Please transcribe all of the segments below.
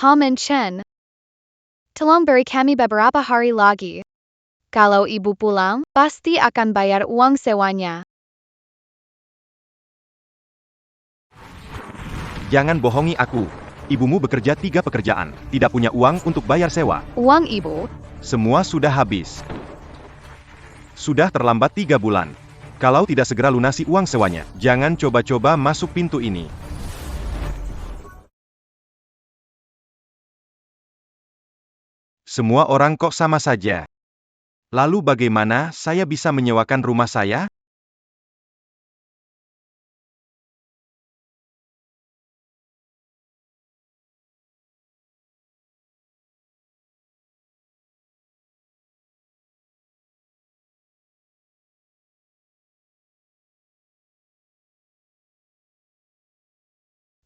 Paman Chen, tolong beri kami beberapa hari lagi. Kalau ibu pulang, pasti akan bayar uang sewanya. Jangan bohongi aku. Ibumu bekerja 3 pekerjaan, tidak punya uang untuk bayar sewa. Uang ibu? Semua sudah habis. Sudah terlambat 3 bulan. Kalau tidak segera lunasi uang sewanya, jangan coba-coba masuk pintu ini. Semua orang kok sama saja. Lalu bagaimana saya bisa menyewakan rumah saya?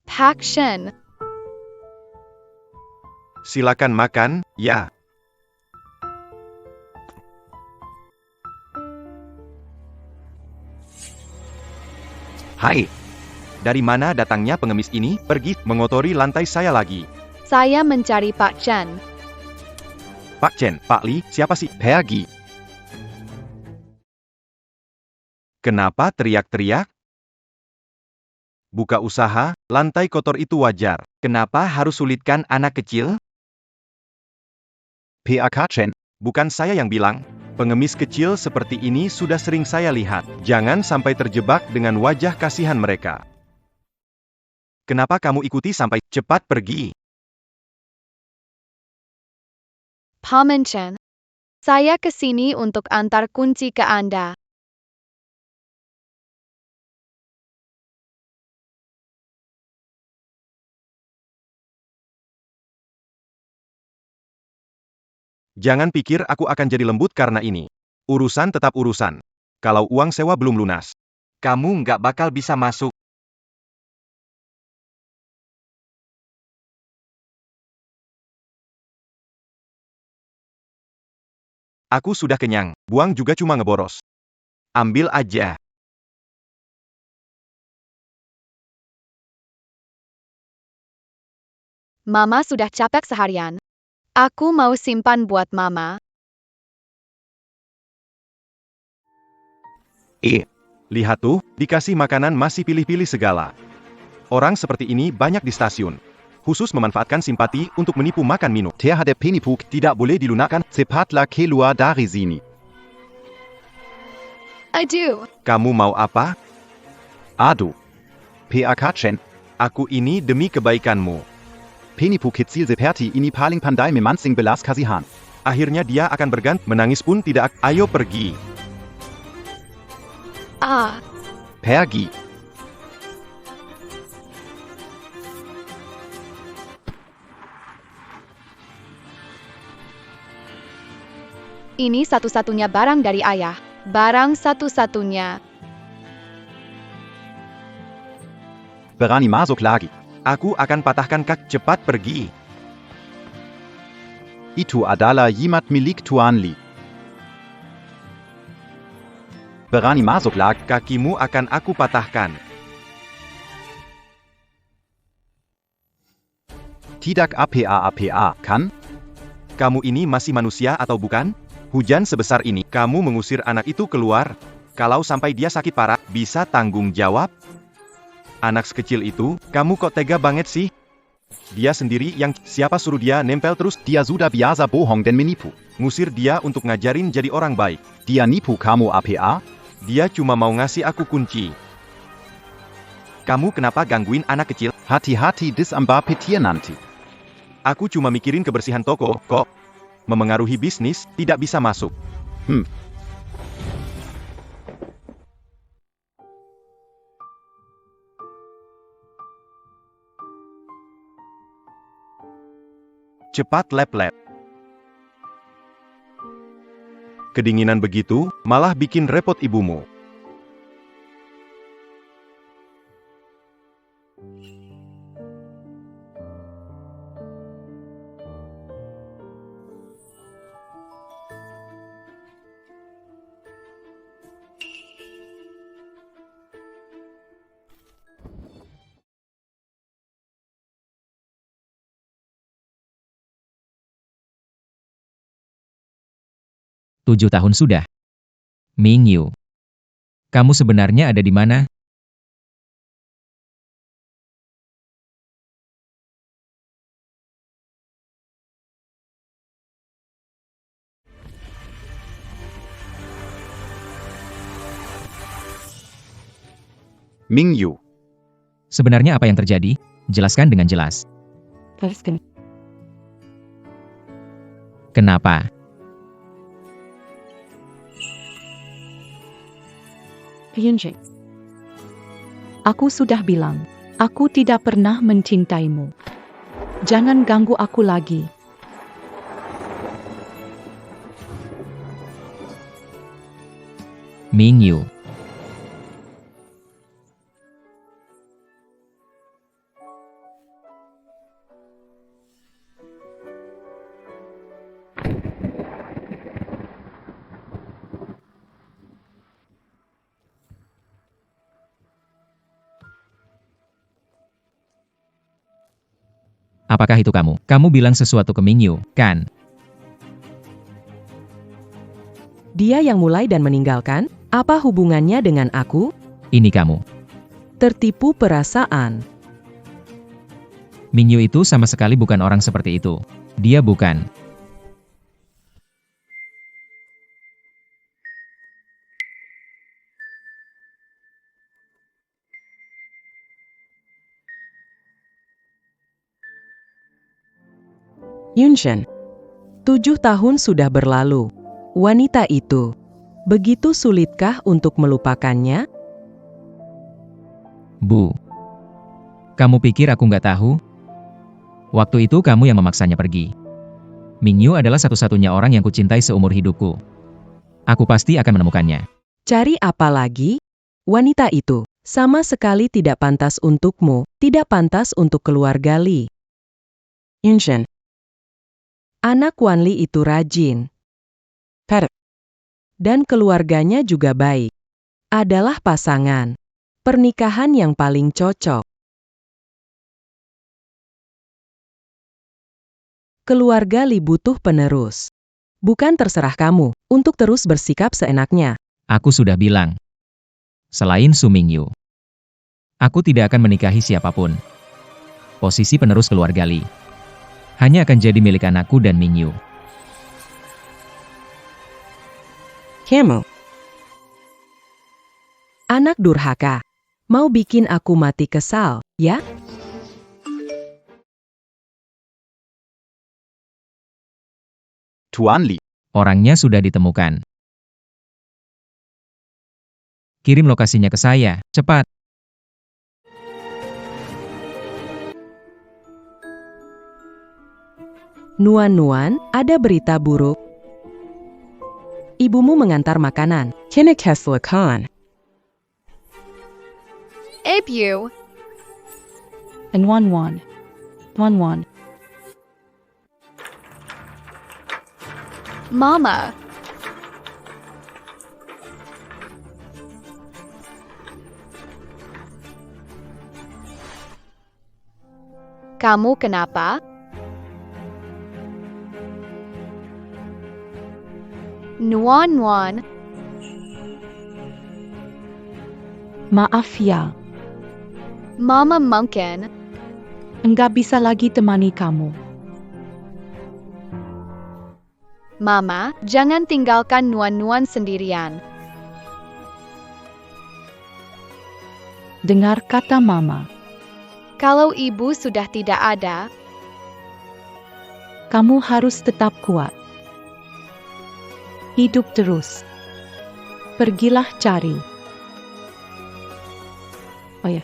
Pak Shen. Silakan makan, ya. Hai. Dari mana datangnya pengemis ini? Pergi, mengotori lantai saya lagi. Saya mencari Pak Chen. Pak Chen, Pak Li, siapa sih? Pergi. Kenapa teriak-teriak? Buka usaha, lantai kotor itu wajar. Kenapa harus sulitkan anak kecil? PAK Chen. Bukan saya yang bilang. Pengemis kecil seperti ini sudah sering saya lihat. Jangan sampai terjebak dengan wajah kasihan mereka. Kenapa kamu ikuti sampai cepat pergi? Paman Chen. Saya ke sini untuk antar kunci ke Anda. Jangan pikir aku akan jadi lembut karena ini. Urusan tetap urusan. Kalau uang sewa belum lunas, kamu nggak bakal bisa masuk. Aku sudah kenyang, buang juga cuma ngeboros. Ambil aja. Mama sudah capek seharian. Aku mau simpan buat Mama. Lihat tuh, dikasih makanan masih pilih-pilih segala. Orang seperti ini banyak di stasiun. Khusus memanfaatkan simpati untuk menipu makan minum. Terhadap penipu tidak boleh dilunakkan, cepatlah keluar dari sini. Aduh. Kamu mau apa? Aduh. PAK Chen. Aku ini demi kebaikanmu. Penipu kecil seperti ini paling pandai memancing belas kasihan. Akhirnya dia akan berganti, menangis pun tidak. Ayo pergi. Pergi. Ini satu-satunya barang dari ayah. Barang satu-satunya. Berani masuk lagi. Aku akan patahkan kaki. Cepat pergi. Itu adalah jimat milik Tuan Li. Berani masuk lagi. Kakimu akan aku patahkan. Tidak apa-apa, kan? Kamu ini masih manusia atau bukan? Hujan sebesar ini, kamu mengusir anak itu keluar. Kalau sampai dia sakit parah, bisa tanggung jawab? Anak sekecil itu, kamu kok tega banget sih? Dia sendiri yang, siapa suruh dia nempel terus? Dia sudah biasa bohong dan menipu. Ngusir dia untuk ngajarin jadi orang baik. Dia nipu kamu apa? Dia cuma mau ngasih aku kunci. Kamu kenapa gangguin anak kecil? Hati-hati disambar petir nanti. Aku cuma mikirin kebersihan toko, kok. Memengaruhi bisnis, tidak bisa masuk. Cepat lap-lap. Kedinginan begitu, malah bikin repot ibumu. 7 tahun sudah. Mingyu, kamu sebenarnya ada di mana? Mingyu. Sebenarnya apa yang terjadi? Jelaskan dengan jelas. Kenapa? Hyunjin. Aku sudah bilang, aku tidak pernah mencintaimu. Jangan ganggu aku lagi. Mingyu. Apakah itu kamu? Kamu bilang sesuatu ke Mingyu, kan? Dia yang mulai dan meninggalkan? Apa hubungannya dengan aku? Ini kamu. Tertipu perasaan. Mingyu itu sama sekali bukan orang seperti itu. Dia bukan. Yunchen. 7 tahun sudah berlalu. Wanita itu. Begitu sulitkah untuk melupakannya? Bu. Kamu pikir aku nggak tahu? Waktu itu kamu yang memaksanya pergi. Mingyu adalah satu-satunya orang yang kucintai seumur hidupku. Aku pasti akan menemukannya. Cari apa lagi? Wanita itu sama sekali tidak pantas untukmu, tidak pantas untuk keluarga Li. Yunchen. Anak Wanli itu rajin. Dan keluarganya juga baik. Adalah pasangan. Pernikahan yang paling cocok. Keluarga Li butuh penerus. Bukan terserah kamu untuk terus bersikap seenaknya. Aku sudah bilang. Selain Su Mingyu, aku tidak akan menikahi siapapun. Posisi penerus keluarga Li hanya akan jadi milik anakku dan Mingyu. Kamu. Anak durhaka. Mau bikin aku mati kesal, ya? Tuan Li. Orangnya sudah ditemukan. Kirim lokasinya ke saya, cepat. Nuan-Nuan, ada berita buruk. Ibumu mengantar makanan. Kena Khan. Abu. And Wan. Mama. Kamu kenapa? Nuan. Maaf ya, Mama mungkin. enggak bisa lagi temani kamu. Mama, jangan tinggalkan Nuan sendirian. Dengar kata Mama, Kalau ibu sudah tidak ada, kamu harus tetap kuat. Hidup terus. Pergilah cari. Oh ya.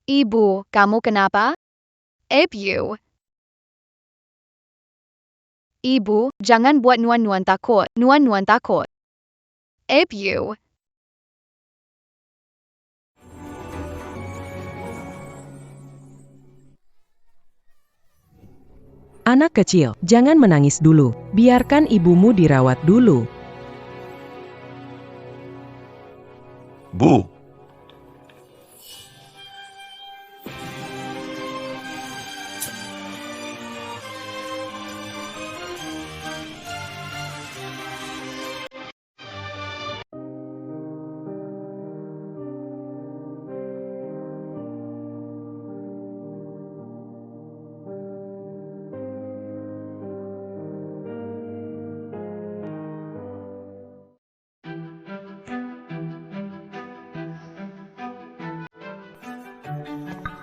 Ibu, kamu kenapa? Abu. Ibu, jangan buat Nuan takut. Nuan takut. Abu. Anak kecil, jangan menangis dulu. Biarkan ibumu dirawat dulu. Bu.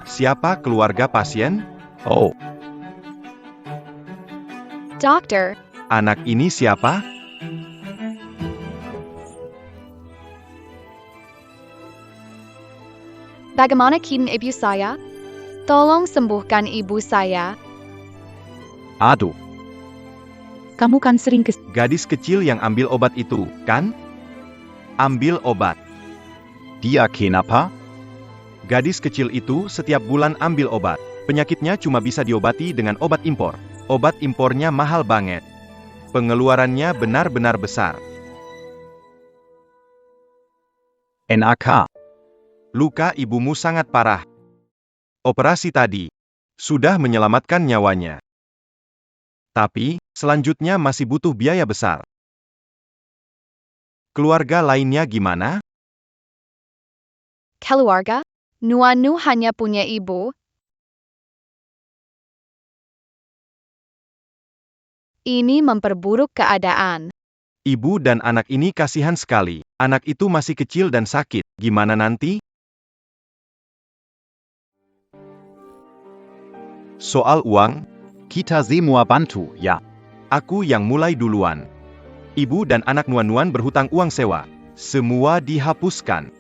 Siapa keluarga pasien? Oh, Doctor, Anak ini siapa? bagaimana keadaan ibu saya? Tolong sembuhkan ibu saya. aduh. Kamu kan sering ke... Gadis kecil yang ambil obat itu, kan? Ambil obat. Dia kenapa? Gadis kecil itu setiap bulan ambil obat. Penyakitnya cuma bisa diobati dengan obat impor. Obat impornya mahal banget. Pengeluarannya benar-benar besar. NAK. Luka ibumu sangat parah. Operasi tadi sudah menyelamatkan nyawanya. Tapi, selanjutnya masih butuh biaya besar. Keluarga lainnya gimana? Keluarga? Nuanu hanya punya ibu. Ini memperburuk keadaan. Ibu dan anak ini kasihan sekali. Anak itu masih kecil dan sakit. Gimana nanti? Soal uang, Kita semua bantu, ya. aku yang mulai duluan. Ibu dan anak Nuan-Nuan berhutang uang sewa. Semua dihapuskan.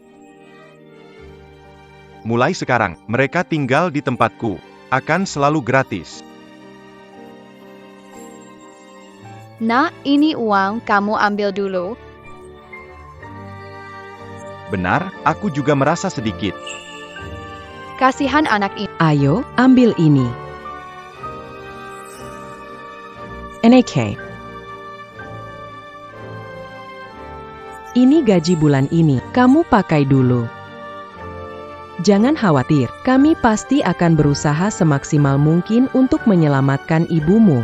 Mulai sekarang, mereka tinggal di tempatku. Akan selalu gratis. Nah, ini uang kamu ambil dulu. Benar, aku juga merasa sedikit. Kasihan anak ini. Ayo, ambil ini. NAK. Ini gaji bulan ini, kamu pakai dulu. Jangan khawatir, kami pasti akan berusaha semaksimal mungkin untuk menyelamatkan ibumu.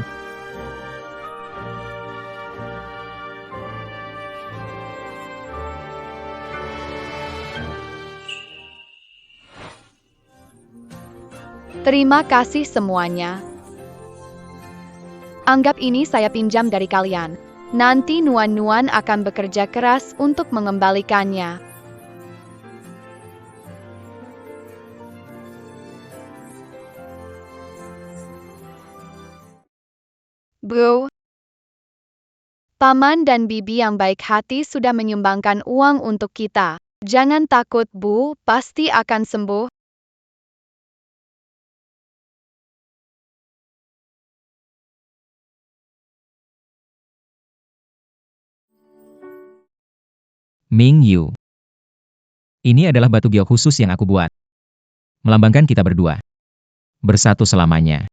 Terima kasih semuanya. Anggap ini saya pinjam dari kalian. Nanti Nuan-Nuan akan bekerja keras untuk mengembalikannya. Bu, Paman dan Bibi yang baik hati sudah menyumbangkan uang untuk kita. Jangan takut, Bu, pasti akan sembuh. Mingyu. Ini adalah batu giok khusus yang aku buat. Melambangkan kita berdua. Bersatu selamanya.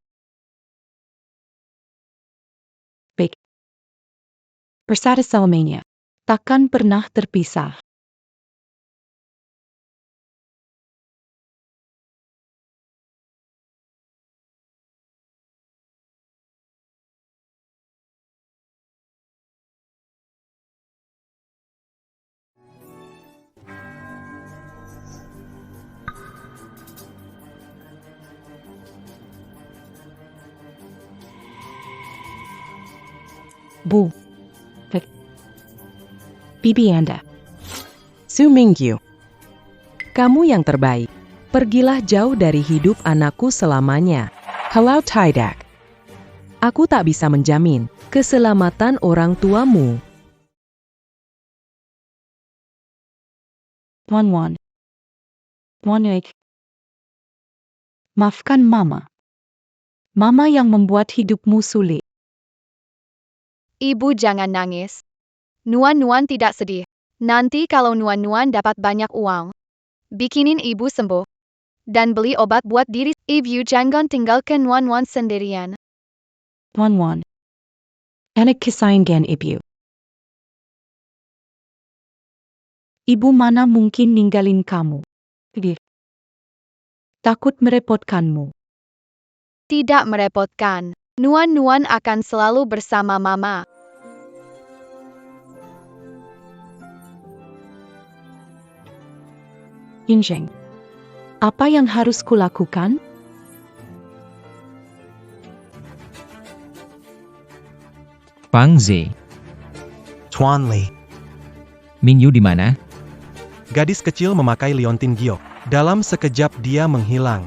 Bersatu selamanya. Takkan pernah terpisah. Bu. Bibi Anda. Su Mingyu. Kamu yang terbaik. Pergilah jauh dari hidup anakku selamanya. Kalau tidak, aku tak bisa menjamin keselamatan orang tuamu. Nuan-Nuan. Nuan-Nuan. Maafkan Mama. Mama yang membuat hidupmu sulit. Ibu jangan nangis. Nuan-Nuan tidak sedih. Nanti kalau Nuan-Nuan dapat banyak uang, bikinin ibu sembuh. Dan beli obat buat diri. Ibu jangan tinggalkan Nuan-Nuan sendirian. Nuan-Nuan. Anak kesayangan ibu. Ibu mana mungkin ninggalin kamu. Takut merepotkanmu. Tidak merepotkan. Nuan-Nuan akan selalu bersama Mama. Injeng. Apa yang harus kulakukan? Pang Ze. Tuan Li. Mingyu di mana? Gadis kecil memakai liontin giok. Dalam sekejap dia menghilang.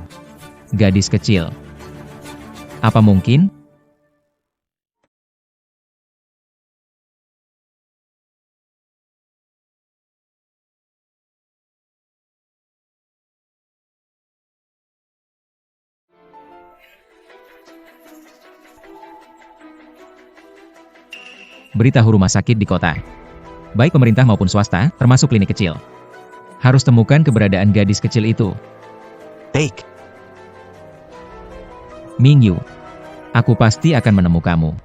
Gadis kecil. Apa mungkin? Beritahu rumah sakit di kota. Baik pemerintah maupun swasta, termasuk klinik kecil. Harus temukan keberadaan gadis kecil itu. Fake. Mingyu. Aku pasti akan menemukanmu.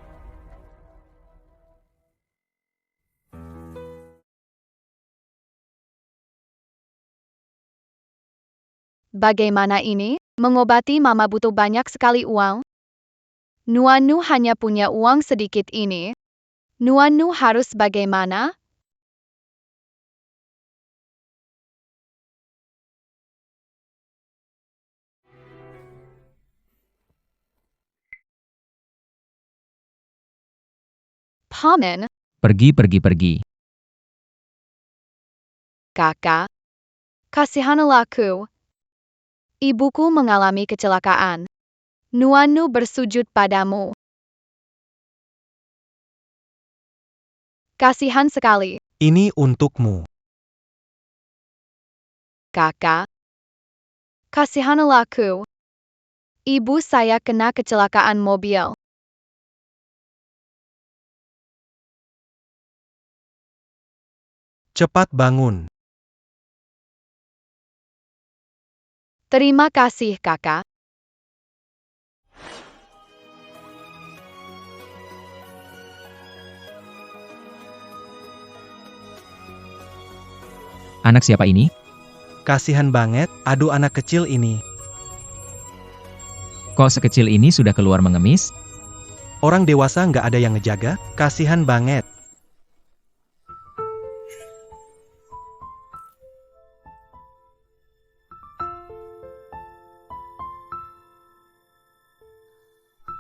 Bagaimana ini? Mengobati mama butuh banyak sekali uang. Nuanu hanya punya uang sedikit ini. Nuanu harus bagaimana? Paman, Pergi. kakak. Kasihanlah aku. Ibuku mengalami kecelakaan. Nuanu bersujud padamu. Kasihan sekali, Ini untukmu. kakak. Kasihanlah aku. Ibu saya kena kecelakaan mobil. Cepat bangun. Terima kasih, kakak. Anak siapa ini? Kasihan banget, aduh anak kecil ini. Kok sekecil ini sudah keluar mengemis? Orang dewasa nggak ada yang ngejaga, kasihan banget.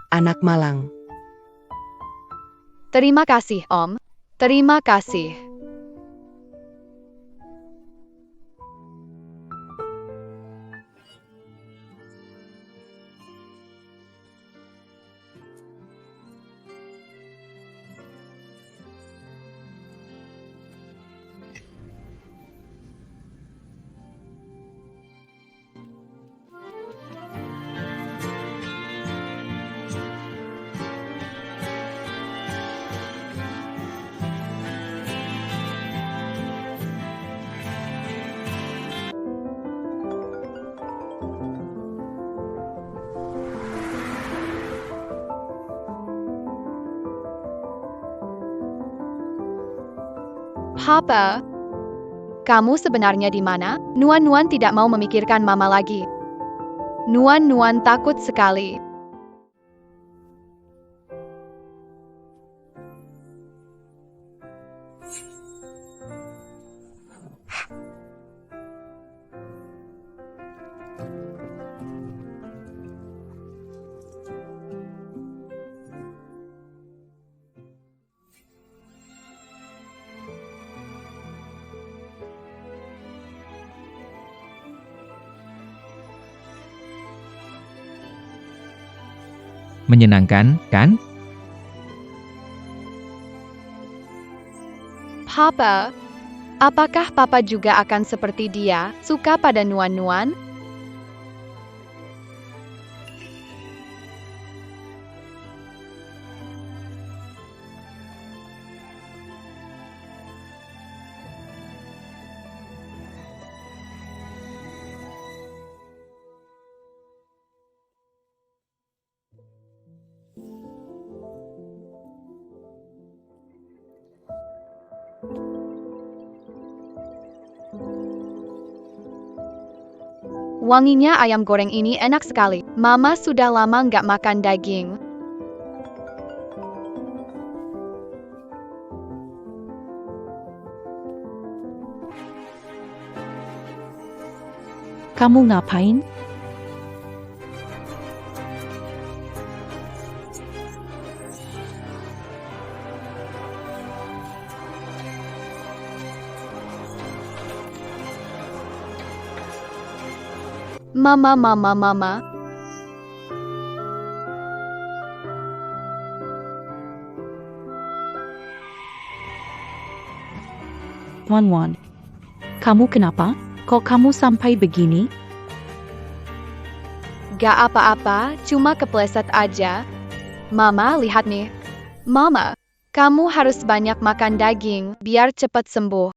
Anak malang. Terima kasih, Om. Terima kasih. Papa, kamu sebenarnya di mana? Nuan tidak mau memikirkan mama lagi. Nuan takut sekali. Menyenangkan, kan? Papa, apakah Papa juga akan seperti dia, suka pada Nuan? Wanginya ayam goreng ini enak sekali. Mama sudah lama nggak makan daging. Kamu ngapain? Mama. Wan. Kamu kenapa? Kok kamu sampai begini? Gak apa-apa, cuma kepleset aja. Mama, lihat nih. Mama, kamu harus banyak makan daging, biar cepat sembuh.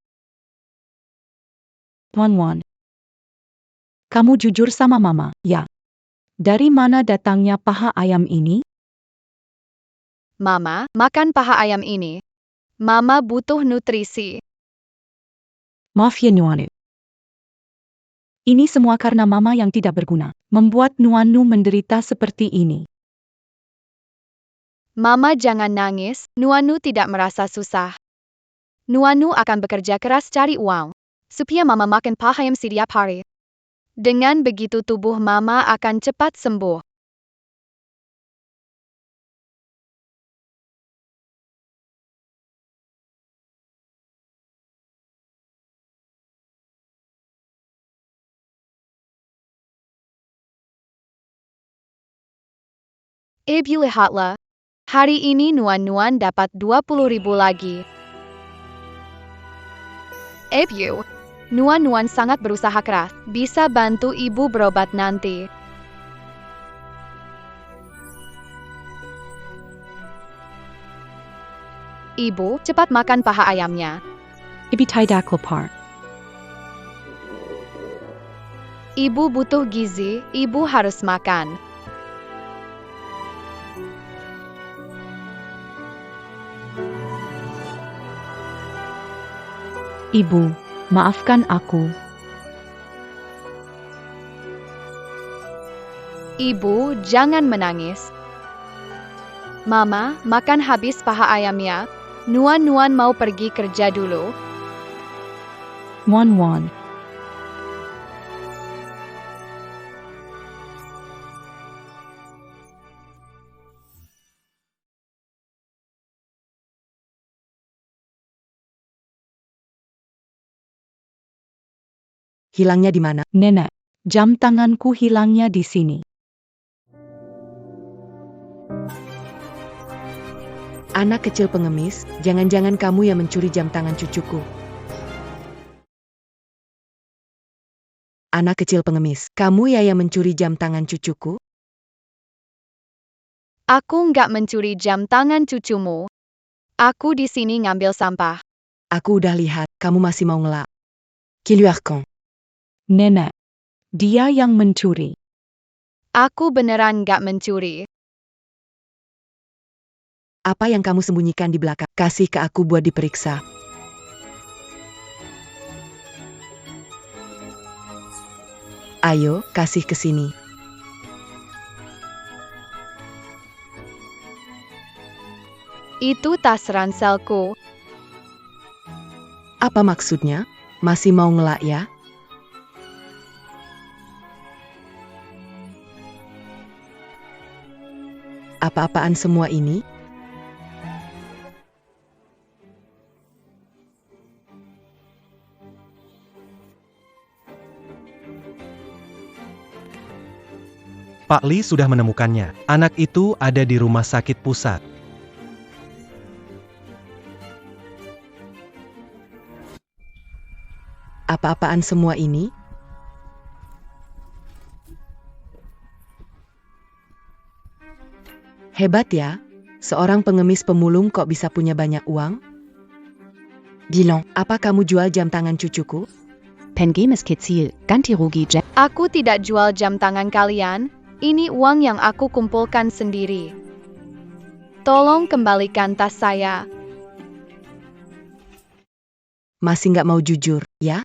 Wan. Kamu jujur sama Mama, ya? Dari mana datangnya paha ayam ini? Mama, makan paha ayam ini. Mama butuh nutrisi. Maaf ya Nuanu. Ini semua karena Mama yang tidak berguna, membuat Nuanu menderita seperti ini. Mama jangan nangis, Nuanu tidak merasa susah. Nuanu akan bekerja keras cari uang, supaya Mama makan paha ayam setiap hari. Dengan begitu tubuh Mama akan cepat sembuh. Ibu lihatlah, hari ini Nuan dapat 20.000 lagi. Ibu, Nuan sangat berusaha keras, bisa bantu ibu berobat nanti. Ibu, cepat makan paha ayamnya. Ibi tidak lapar. Ibu butuh gizi, ibu harus makan. Ibu, maafkan aku. Ibu, jangan menangis. Mama, makan habis paha ayamnya. Nuan mau pergi kerja dulu. Wan. Hilangnya di mana? Nenek, jam tanganku hilangnya di sini. Anak kecil pengemis, jangan-jangan kamu yang mencuri jam tangan cucuku. Anak kecil pengemis, kamu ya yang mencuri jam tangan cucuku? Aku nggak mencuri jam tangan cucumu. Aku di sini ngambil sampah. Aku udah lihat, kamu masih mau ngelak. Kiluarkan. Nenek, dia yang mencuri. Aku beneran nggak mencuri. Apa yang kamu sembunyikan di belakang? Kasih ke aku buat diperiksa. Ayo, kasih ke sini. Itu tas ranselku. Apa maksudnya? Masih mau ngelak ya? Apa-apaan semua ini? Pak Li sudah menemukannya. Anak itu ada di rumah sakit pusat. Apa-apaan semua ini? Hebat ya, seorang pengemis pemulung kok bisa punya banyak uang? Bilang, apa kamu jual jam tangan cucuku? Pengemis kecil, ganti rugi jam. Aku tidak jual jam tangan kalian. Ini uang yang aku kumpulkan sendiri. Tolong kembalikan tas saya. Masih nggak mau jujur, ya?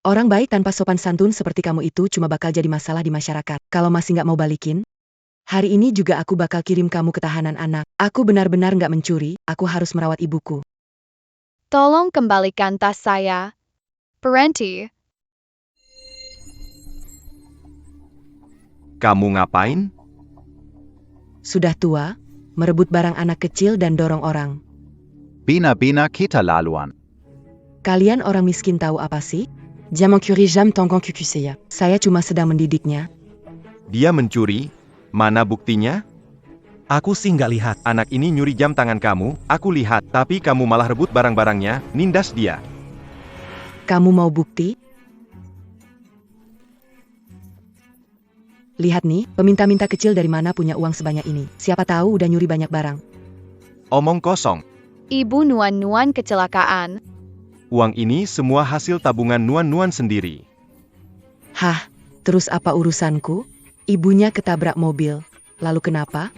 Orang baik tanpa sopan santun seperti kamu itu cuma bakal jadi masalah di masyarakat. Kalau masih nggak mau balikin, hari ini juga aku bakal kirim kamu ke tahanan anak. Aku benar-benar nggak mencuri, aku harus merawat ibuku. Tolong kembalikan tas saya. Parenti. Kamu ngapain? Sudah tua, merebut barang anak kecil dan dorong orang. Bina kita laluan. Kalian orang miskin tahu apa sih? Jam curi jam tongkong kukuseya. Saya cuma sedang mendidiknya. Dia mencuri? Mana buktinya? Aku sih nggak lihat. Anak ini nyuri jam tangan kamu, aku lihat. Tapi kamu malah rebut barang-barangnya, nindas dia. Kamu mau bukti? Lihat nih, peminta-minta kecil dari mana punya uang sebanyak ini. Siapa tahu udah nyuri banyak barang. Omong kosong. Ibu Nuan-Nuan kecelakaan. Uang ini semua hasil tabungan Nuan-Nuan sendiri. Hah, terus apa urusanku? Ibunya ketabrak mobil. Lalu kenapa?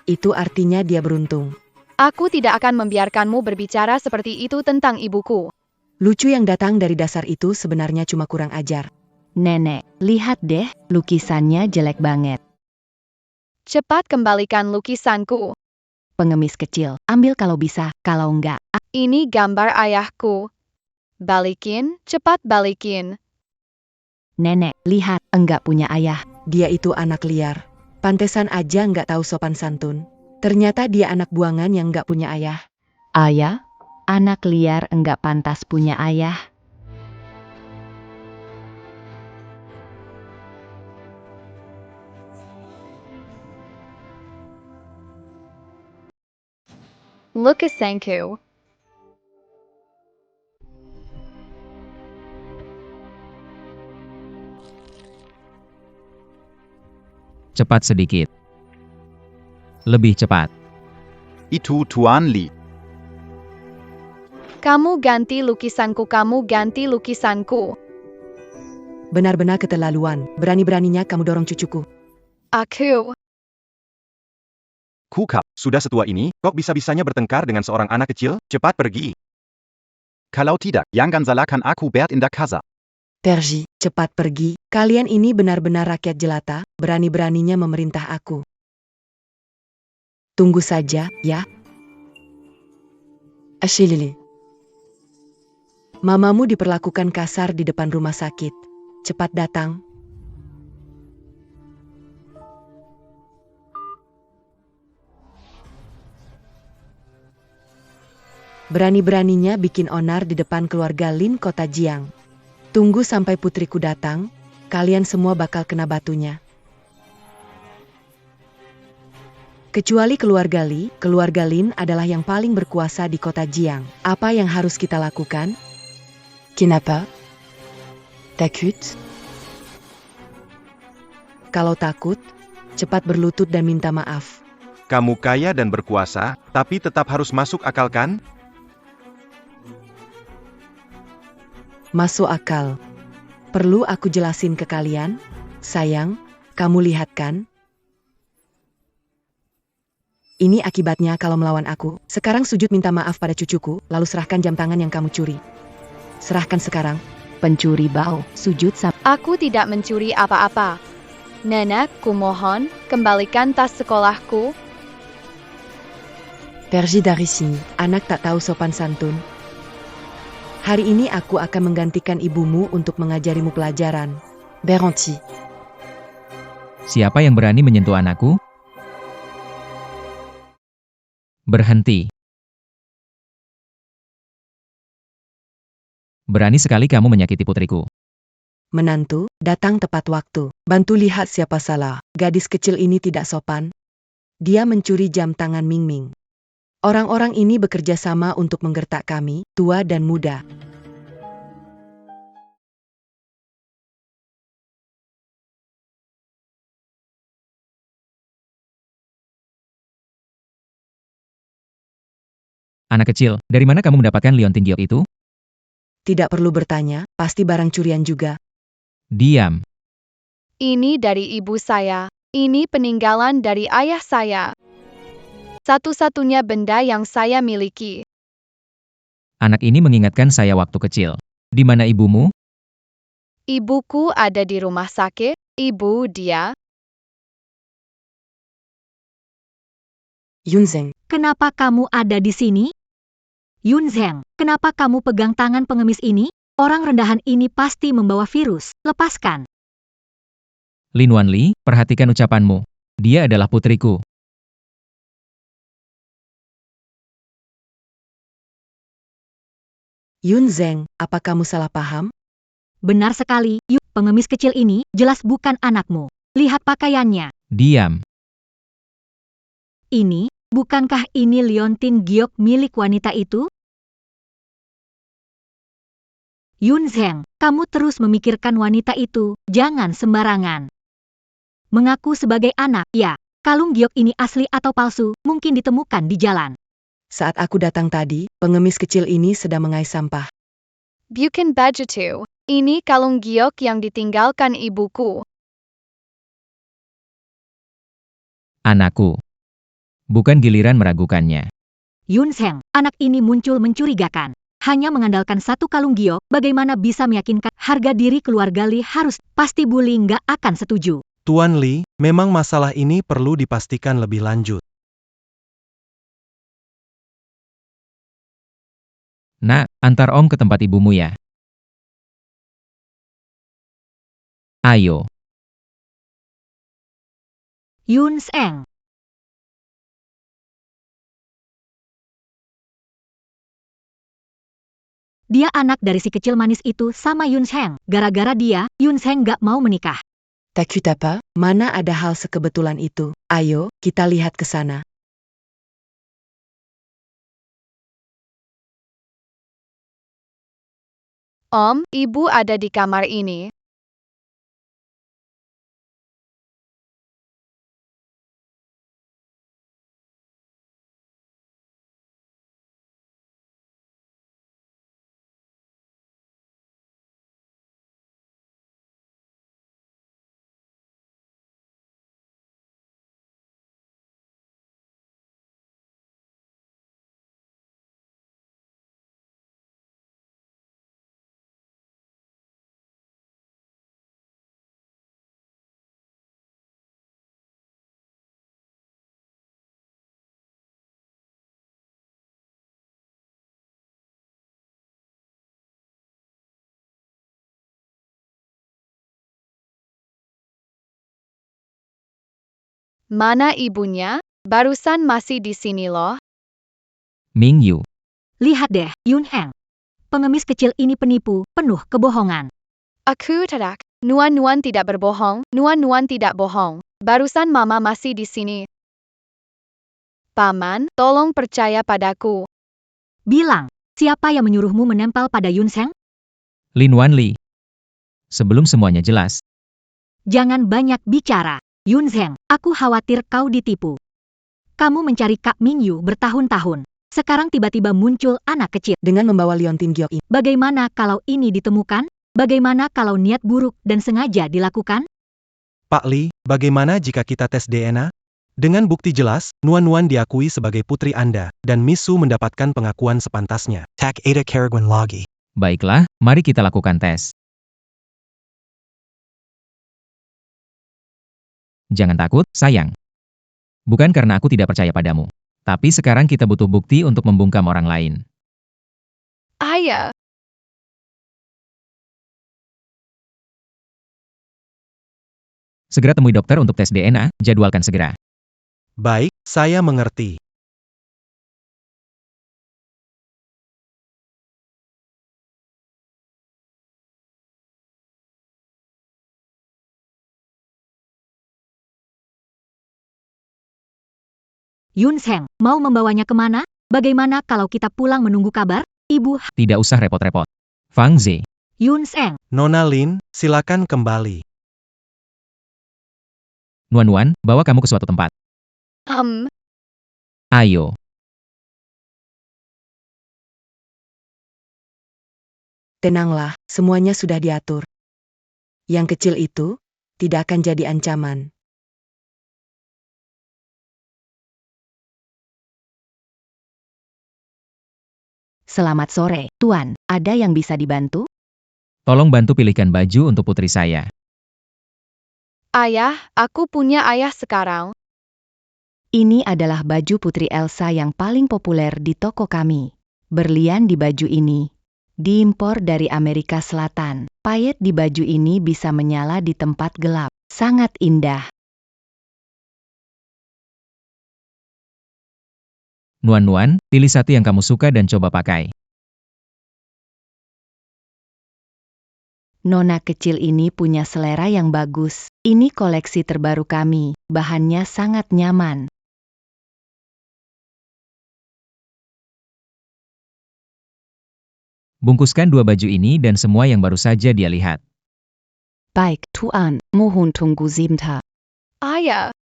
Itu artinya dia beruntung. Aku tidak akan membiarkanmu berbicara seperti itu tentang ibuku. Lucu yang datang dari dasar itu sebenarnya cuma kurang ajar. Nenek, lihat deh, lukisannya jelek banget. Cepat kembalikan lukisanku. Pengemis kecil, ambil kalau bisa, kalau enggak. Ini gambar ayahku. Balikin, cepat balikin. Nenek, lihat, enggak punya ayah. Dia itu anak liar. Pantesan aja nggak tahu sopan santun. Ternyata dia anak buangan yang nggak punya ayah. Ayah? Anak liar enggak pantas punya ayah. Lukisanku. Cepat sedikit. Lebih cepat. Itu Tuan Li. Kamu ganti lukisanku, kamu ganti lukisanku. Benar-benar keterlaluan. Berani-beraninya kamu dorong cucuku. Aku. Kukap, sudah setua ini, kok bisa-bisanya bertengkar dengan seorang anak kecil? Cepat pergi. Kalau tidak, jangan salahkan aku Bert in der Casa. Pergi, cepat pergi. Kalian ini benar-benar rakyat jelata, berani-beraninya memerintah aku. Tunggu saja, ya. Ashilili. Mamamu diperlakukan kasar di depan rumah sakit. Cepat datang. Berani-beraninya bikin onar di depan keluarga Lin kota Jiang. Tunggu sampai putriku datang, kalian semua bakal kena batunya. Kecuali keluarga Li, keluarga Lin adalah yang paling berkuasa di kota Jiang. Apa yang harus kita lakukan? Kenapa? Takut? Kalau takut, cepat berlutut dan minta maaf. Kamu kaya dan berkuasa, tapi tetap harus masuk akal kan? Masuk akal. Perlu aku jelasin ke kalian? Sayang, kamu lihat kan? Ini akibatnya kalau melawan aku. Sekarang sujud minta maaf pada cucuku, lalu serahkan jam tangan yang kamu curi. Serahkan sekarang. Pencuri bau, sujud sama. Aku tidak mencuri apa-apa. Nenek, kumohon, kembalikan tas sekolahku. Pergi dari sini, anak tak tahu sopan santun. Hari ini aku akan menggantikan ibumu untuk mengajarimu pelajaran. Berhenti. Siapa yang berani menyentuh anakku? Berhenti. Berani sekali kamu menyakiti putriku. Menantu, datang tepat waktu. Bantu lihat siapa salah. Gadis kecil ini tidak sopan. Dia mencuri jam tangan Ming Ming. Orang-orang ini bekerja sama untuk menggertak kami, tua dan muda. Anak kecil, dari mana kamu mendapatkan liontin giok itu? Tidak perlu bertanya, pasti barang curian juga. Diam. Ini dari ibu saya. Ini peninggalan dari ayah saya. Satu-satunya benda yang saya miliki. Anak ini mengingatkan saya waktu kecil. Di mana ibumu? Ibuku ada di rumah sakit. Ibu dia. Yunzeng, Kenapa kamu ada di sini? Yunzeng, kenapa kamu pegang tangan pengemis ini? Orang rendahan ini pasti membawa virus. Lepaskan. Lin Wanli, perhatikan ucapanmu. Dia adalah putriku. Yunzeng, apa kamu salah paham? Benar sekali, yuk, pengemis kecil ini jelas bukan anakmu. Lihat pakaiannya. Diam. Ini, bukankah ini liontin giok milik wanita itu? Yun Zheng, kamu terus memikirkan wanita itu, jangan sembarangan. Mengaku sebagai anak, ya. Kalung giok ini asli atau palsu, mungkin ditemukan di jalan. Saat aku datang tadi, pengemis kecil ini sedang mengais sampah. Bukan begitu. Ini kalung giok yang ditinggalkan ibuku. Anakku. Bukan giliran meragukannya. Yun Zheng, anak ini muncul mencurigakan. Hanya mengandalkan satu kalung giok, bagaimana bisa meyakinkan harga diri keluarga Li harus, pasti Bu Li nggak akan setuju. Tuan Li, memang masalah ini perlu dipastikan lebih lanjut. Nak, antar Om ke tempat ibumu ya. Ayo. Yun Zheng. Dia anak dari si kecil manis itu sama Yun Zheng. Gara-gara dia, Yun Zheng nggak mau menikah. Takut apa? Mana ada hal sekebetulan itu? Ayo, kita lihat ke sana. Om, ibu ada di kamar ini. Mana ibunya? Barusan masih di sini loh. Ming Yu. Lihat deh, Yun Zheng. Pengemis kecil ini penipu, penuh kebohongan. Aku tidak. Nuan tidak berbohong. Nuan tidak bohong. Barusan mama masih di sini. Paman, tolong percaya padaku. Bilang, siapa yang menyuruhmu menempel pada Yun Zheng? Lin Wan Li. Sebelum semuanya jelas, Jangan banyak bicara. Yun Zheng, aku khawatir kau ditipu. Kamu mencari Kak Ming Yu bertahun-tahun. Sekarang tiba-tiba muncul anak kecil. Dengan membawa liontin giok ini. Bagaimana kalau ini ditemukan? Bagaimana kalau niat buruk dan sengaja dilakukan? Pak Li, bagaimana jika kita tes DNA? Dengan bukti jelas, Nuan diakui sebagai putri Anda, dan Miss Su mendapatkan pengakuan sepantasnya. Tak ada keraguan lagi. baiklah, mari kita lakukan tes. Jangan takut, sayang. Bukan karena aku tidak percaya padamu. Tapi sekarang kita butuh bukti untuk membungkam orang lain. Ayah. Segera temui dokter untuk tes DNA, jadwalkan segera. Baik, saya mengerti. Yun Zheng, mau membawanya kemana? Bagaimana kalau kita pulang menunggu kabar? Ibu, Tidak usah repot-repot. Fang Zi. Yun Zheng, Nona Lin, silakan kembali. Nuan, bawa kamu ke suatu tempat. Ayo. Tenanglah, semuanya sudah diatur. Yang kecil itu tidak akan jadi ancaman. Selamat sore, Tuan. Ada yang bisa dibantu? Tolong bantu pilihkan baju untuk putri saya. Ayah, aku punya ayah sekarang. Ini adalah baju Putri Elsa yang paling populer di toko kami. Berlian di baju ini diimpor dari Amerika Selatan. Payet di baju ini bisa menyala di tempat gelap. Sangat indah. Nuan, pilih satu yang kamu suka dan coba pakai. Nona kecil ini punya selera yang bagus. Ini koleksi terbaru kami. Bahannya sangat nyaman. Bungkuskan dua baju ini dan semua yang baru saja dia lihat. Baik, Tuan. Mohon tunggu sebentar. Ayah,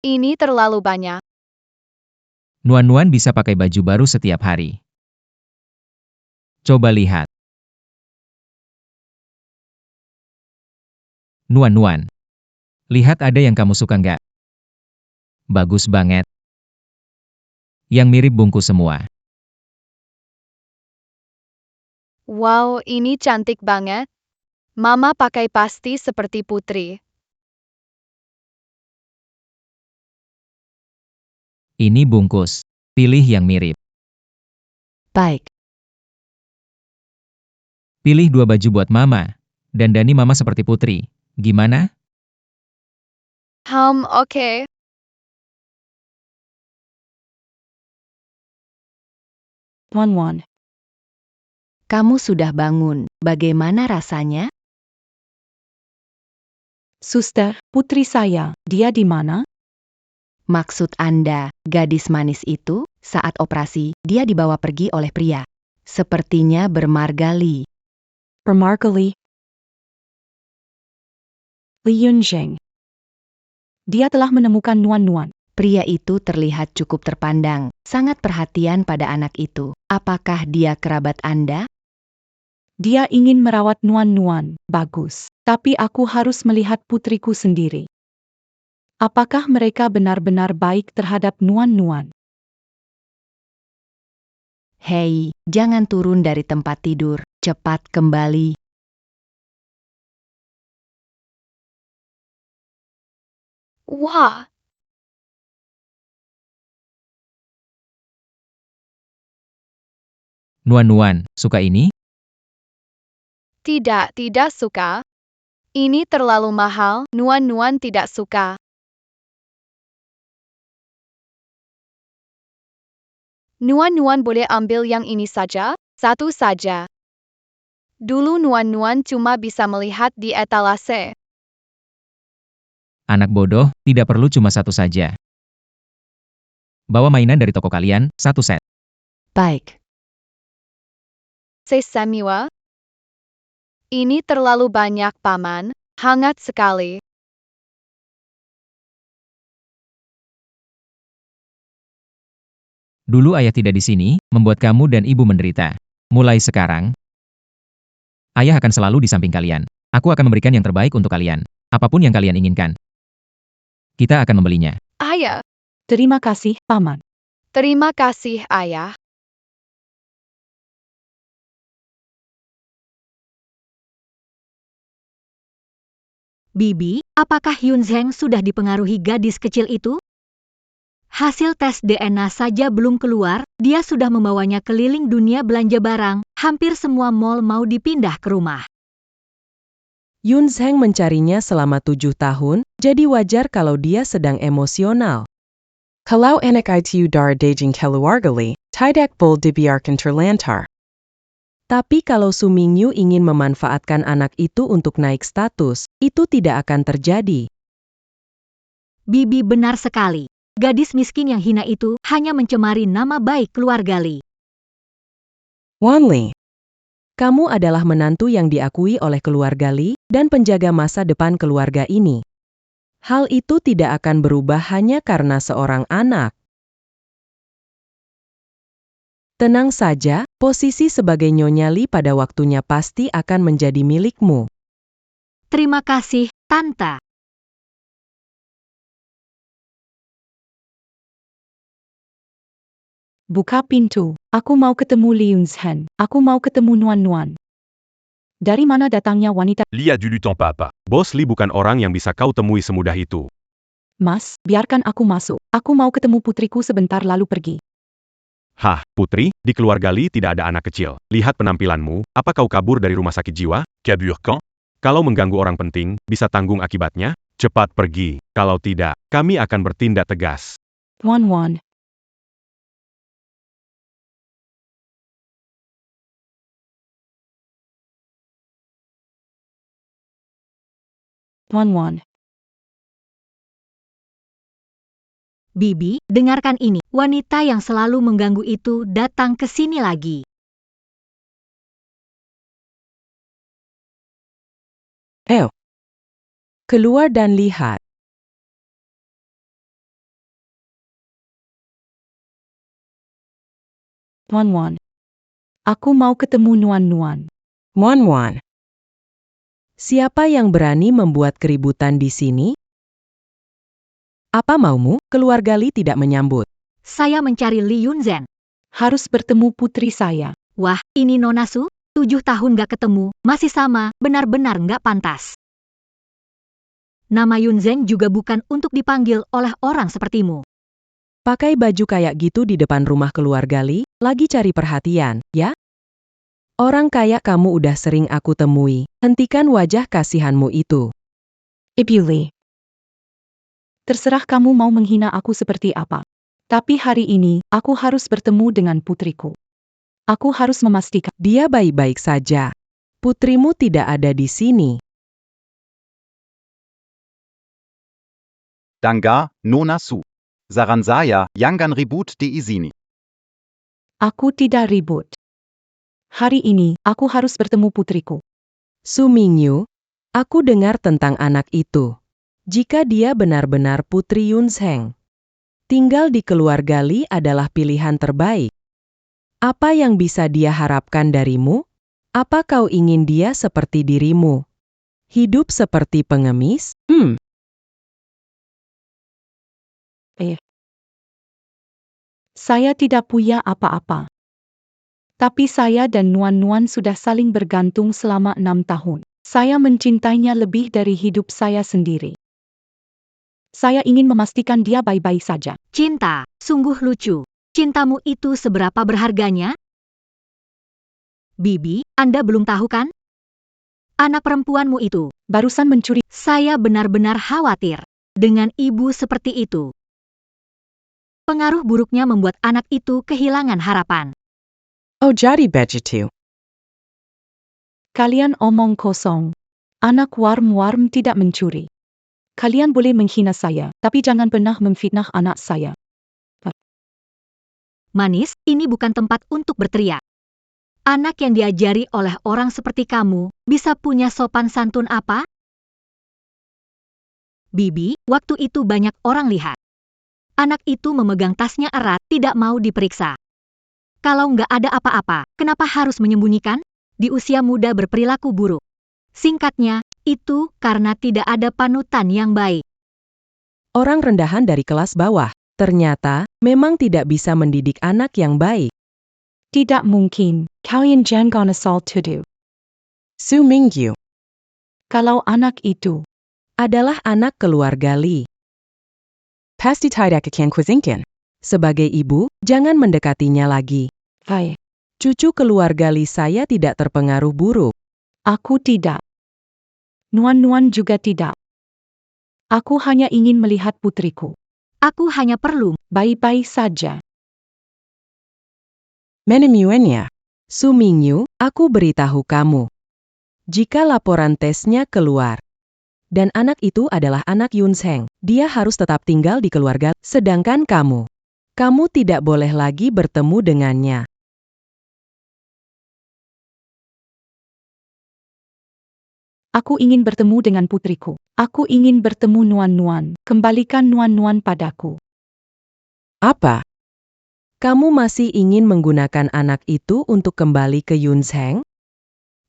ini terlalu banyak. Nuan-nuan bisa pakai baju baru setiap hari. Coba lihat. Nuan-nuan. Lihat ada yang kamu suka nggak? Bagus banget. Yang mirip bungkus semua. Wow, ini cantik banget. Mama pakai pasti seperti putri. Ini bungkus. Pilih yang mirip. Baik. Pilih dua baju buat mama. Dandani mama seperti putri. Gimana? Oke. Wan. Kamu sudah bangun. Bagaimana rasanya? Suster, putri saya, dia di mana? Maksud Anda, gadis manis itu, saat operasi, dia dibawa pergi oleh pria. Sepertinya bermarga Li. Bermarga Li. Li Yunzheng. Dia telah menemukan Nuan. Pria itu terlihat cukup terpandang, sangat perhatian pada anak itu. Apakah dia kerabat Anda? Dia ingin merawat Nuan. Bagus. Tapi aku harus melihat putriku sendiri. Apakah mereka benar-benar baik terhadap Nuan? Hei, jangan turun dari tempat tidur. Cepat kembali. Wah, Nuan-nuan, suka ini? tidak suka. Ini terlalu mahal, Nuan tidak suka. Nuan boleh ambil yang ini saja, satu saja. Dulu Nuan cuma bisa melihat di etalase. Anak bodoh, tidak perlu cuma satu saja. Bawa mainan dari toko kalian, satu set. Baik. Sesamiwa. Ini terlalu banyak, Paman. Hangat sekali. Dulu ayah tidak di sini, membuat kamu dan ibu menderita. Mulai sekarang, ayah akan selalu di samping kalian. Aku akan memberikan yang terbaik untuk kalian. Apapun yang kalian inginkan. Kita akan membelinya. Ayah. Terima kasih, Paman. Terima kasih, Ayah. Bibi, apakah Yunzheng sudah dipengaruhi gadis kecil itu? Hasil tes DNA saja belum keluar, dia sudah membawanya keliling dunia belanja barang, hampir semua mall mau dipindah ke rumah. Yunzheng mencarinya selama 7 tahun, jadi wajar kalau dia sedang emosional. Kalau anak itu dar daging keluargali, tidak boleh dibiarkan terlantar. Tapi kalau Su Mingyu ingin memanfaatkan anak itu untuk naik status, itu tidak akan terjadi. Bibi benar sekali. Gadis miskin yang hina itu hanya mencemari nama baik keluarga Li. Wanli, kamu adalah menantu yang diakui oleh keluarga Li dan penjaga masa depan keluarga ini. Hal itu tidak akan berubah hanya karena seorang anak. Tenang saja, posisi sebagai Nyonya Li pada waktunya pasti akan menjadi milikmu. Terima kasih, Tante. Buka pintu. Aku mau ketemu Li Yunzhen. Aku mau ketemu Nuan. Dari mana datangnya wanita? Lihat dulu ton papa. Bos Li bukan orang yang bisa kau temui semudah itu. Mas, biarkan aku masuk. Aku mau ketemu putriku sebentar lalu pergi. Hah, Putri, di keluarga Li tidak ada anak kecil. Lihat penampilanmu, apa kau kabur dari rumah sakit jiwa? Kabur quand? Kalau mengganggu orang penting, bisa tanggung akibatnya? Cepat pergi. Kalau tidak, kami akan bertindak tegas. Wan. Wan. Bibi, dengarkan ini. Wanita yang selalu mengganggu itu datang ke sini lagi. Keluar dan lihat. Nuan. Aku mau ketemu Nuan. Muan. Siapa yang berani membuat keributan di sini? Apa maumu? Keluarga Li tidak menyambut. Saya mencari Li Yunzhen. Harus bertemu putri saya. Wah, ini Nona Su, 7 tahun gak ketemu, masih sama, benar-benar gak pantas. Nama Yunzhen juga bukan untuk dipanggil oleh orang sepertimu. Pakai baju kayak gitu di depan rumah keluarga Li, lagi cari perhatian, ya? Orang kayak kamu udah sering aku temui, hentikan wajah kasihanmu itu. Ibu Li. Terserah kamu mau menghina aku seperti apa. Tapi hari ini, aku harus bertemu dengan putriku. Aku harus memastikan Dia baik-baik saja. Putrimu tidak ada di sini. Danga, Nona Su. Saransaya, Yangan Ribut de Izini. aku tidak ribut. Hari ini, aku harus bertemu putriku. Su Mingyu, aku dengar tentang anak itu. Jika dia benar-benar putri Yunzhen, tinggal di keluarga Li adalah pilihan terbaik. Apa yang bisa dia harapkan darimu? Apa kau ingin dia seperti dirimu? Hidup seperti pengemis? Saya tidak punya apa-apa. Tapi saya dan Nuan sudah saling bergantung selama 6 tahun. Saya mencintainya lebih dari hidup saya sendiri. Saya ingin memastikan dia baik-baik saja. Cinta, sungguh lucu. Cintamu itu seberapa berharganya? Bibi, Anda belum tahu kan? Anak perempuanmu itu. Barusan mencuri. Saya benar-benar khawatir dengan ibu seperti itu. Pengaruh buruknya membuat anak itu kehilangan harapan. Oh jadi begitu. Kalian omong kosong. Anak warm tidak mencuri. Kalian boleh menghina saya, tapi jangan pernah memfitnah anak saya. Manis, ini bukan tempat untuk berteriak. Anak yang diajari oleh orang seperti kamu, bisa punya sopan santun apa? Bibi, waktu itu banyak orang lihat. Anak itu memegang tasnya erat, tidak mau diperiksa. Kalau nggak ada apa-apa, kenapa harus menyembunyikan? Di usia muda berperilaku buruk. Singkatnya, itu karena tidak ada panutan yang baik. Orang rendahan dari kelas bawah, ternyata, memang tidak bisa mendidik anak yang baik. Tidak mungkin, kalian jangan asal tuduh. Su Mingyu Kalau anak itu adalah anak keluarga Li. Pasti tidak akan kuzinkan. Sebagai ibu, jangan mendekatinya lagi. Hai, Cucu keluarga Li saya tidak terpengaruh buruk. aku tidak. Nuan juga tidak. Aku hanya ingin melihat putriku. Aku hanya perlu Baik-baik saja. Menemuinya. Su Mingyu, aku beritahu kamu. Jika laporan tesnya keluar, dan anak itu adalah anak Yunzhen, dia harus tetap tinggal di keluarga, sedangkan kamu tidak boleh lagi bertemu dengannya. Aku ingin bertemu dengan putriku. Aku ingin bertemu Nuan. Kembalikan Nuan padaku. Apa? Kamu masih ingin menggunakan anak itu untuk kembali ke Yunzhen?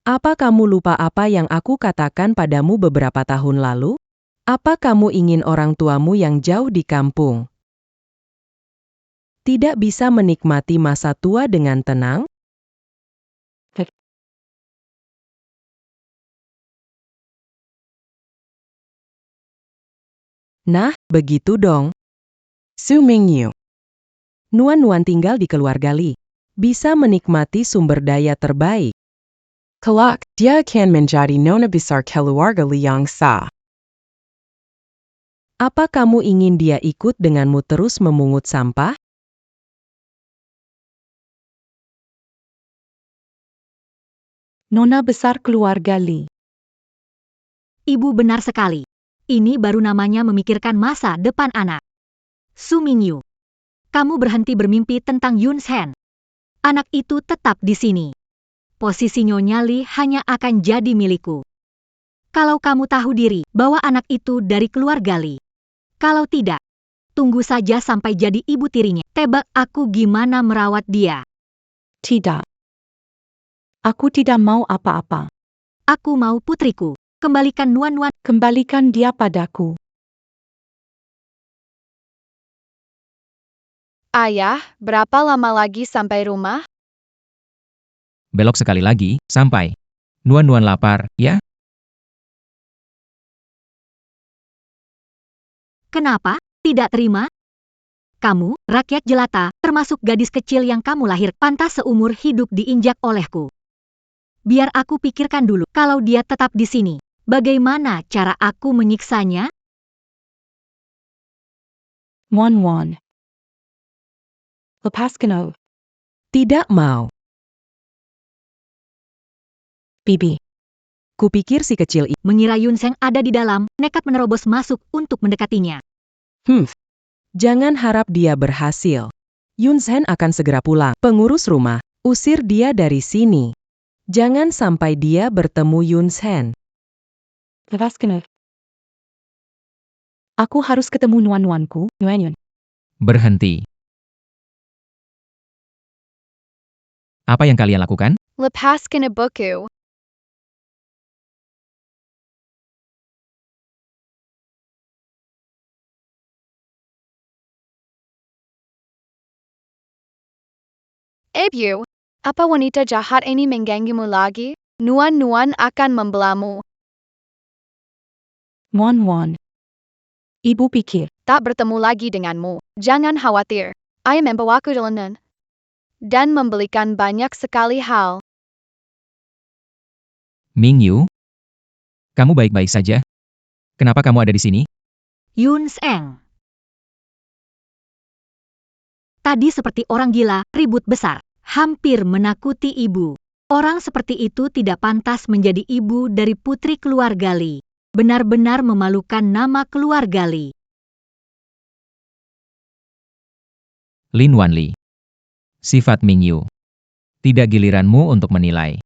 Apa kamu lupa apa yang aku katakan padamu beberapa tahun lalu? Apa kamu ingin orang tuamu yang jauh di kampung tidak bisa menikmati masa tua dengan tenang? Nah, begitu dong. Su Mingyu. Nuan tinggal di keluarga Li. Bisa menikmati sumber daya terbaik. Kelak, dia akan menjadi nona besar keluarga Li yang sah. Apa kamu ingin dia ikut denganmu terus memungut sampah? Nona besar keluarga Li. Ibu benar sekali. Ini baru namanya memikirkan masa depan anak. Su Mingyu, kamu berhenti bermimpi tentang Yunzhen. Anak itu tetap di sini. Posisi Nyonya Li hanya akan jadi milikku. Kalau kamu tahu diri bahwa anak itu dari keluarga Li. Kalau tidak, tunggu saja sampai jadi ibu tirinya. Tebak aku gimana merawat dia. Tidak. Aku tidak mau apa-apa. Aku mau putriku. Kembalikan Nuan-Nuan. Kembalikan dia padaku. Ayah, berapa lama lagi sampai rumah? Belok sekali lagi, sampai. Nuan-Nuan lapar, ya? Kenapa? Tidak terima? Kamu, rakyat jelata, termasuk gadis kecil yang kamu lahir, pantas seumur hidup diinjak olehku. Biar aku pikirkan dulu, kalau dia tetap di sini, bagaimana cara aku menyiksanya? Nuan-Nuan. Lepaskan aku. Tidak mau. Bibi. Kupikir si kecil itu. Mengira Yun Seng ada di dalam, nekat menerobos masuk untuk mendekatinya. Jangan harap dia berhasil. Yun Sen akan segera pulang. Pengurus rumah, usir dia dari sini. Jangan sampai dia bertemu Yun Sen. Lepaskan aku. Aku harus ketemu Nuan-Nuanku, Nuan-Yun. Berhenti. Apa yang kalian lakukan? Lepaskan ibuku. Ibu, apa wanita jahat ini mengganggumu lagi? Nuan-Nuan akan membelamu. Nuan-Nuan. Ibu pikir, Tak bertemu lagi denganmu. Jangan khawatir. Ayah membawaku jalanan. Dan membelikan banyak sekali hal. Mingyu? Kamu baik-baik saja? Kenapa kamu ada di sini? Yun Seng. Tadi seperti orang gila, ribut besar, hampir menakuti ibu. Orang seperti itu tidak pantas menjadi ibu dari putri keluarga Li. Benar-benar memalukan nama keluarga Li. Lin Wanli. Sifat Mingyu. Tidak giliranmu untuk menilai.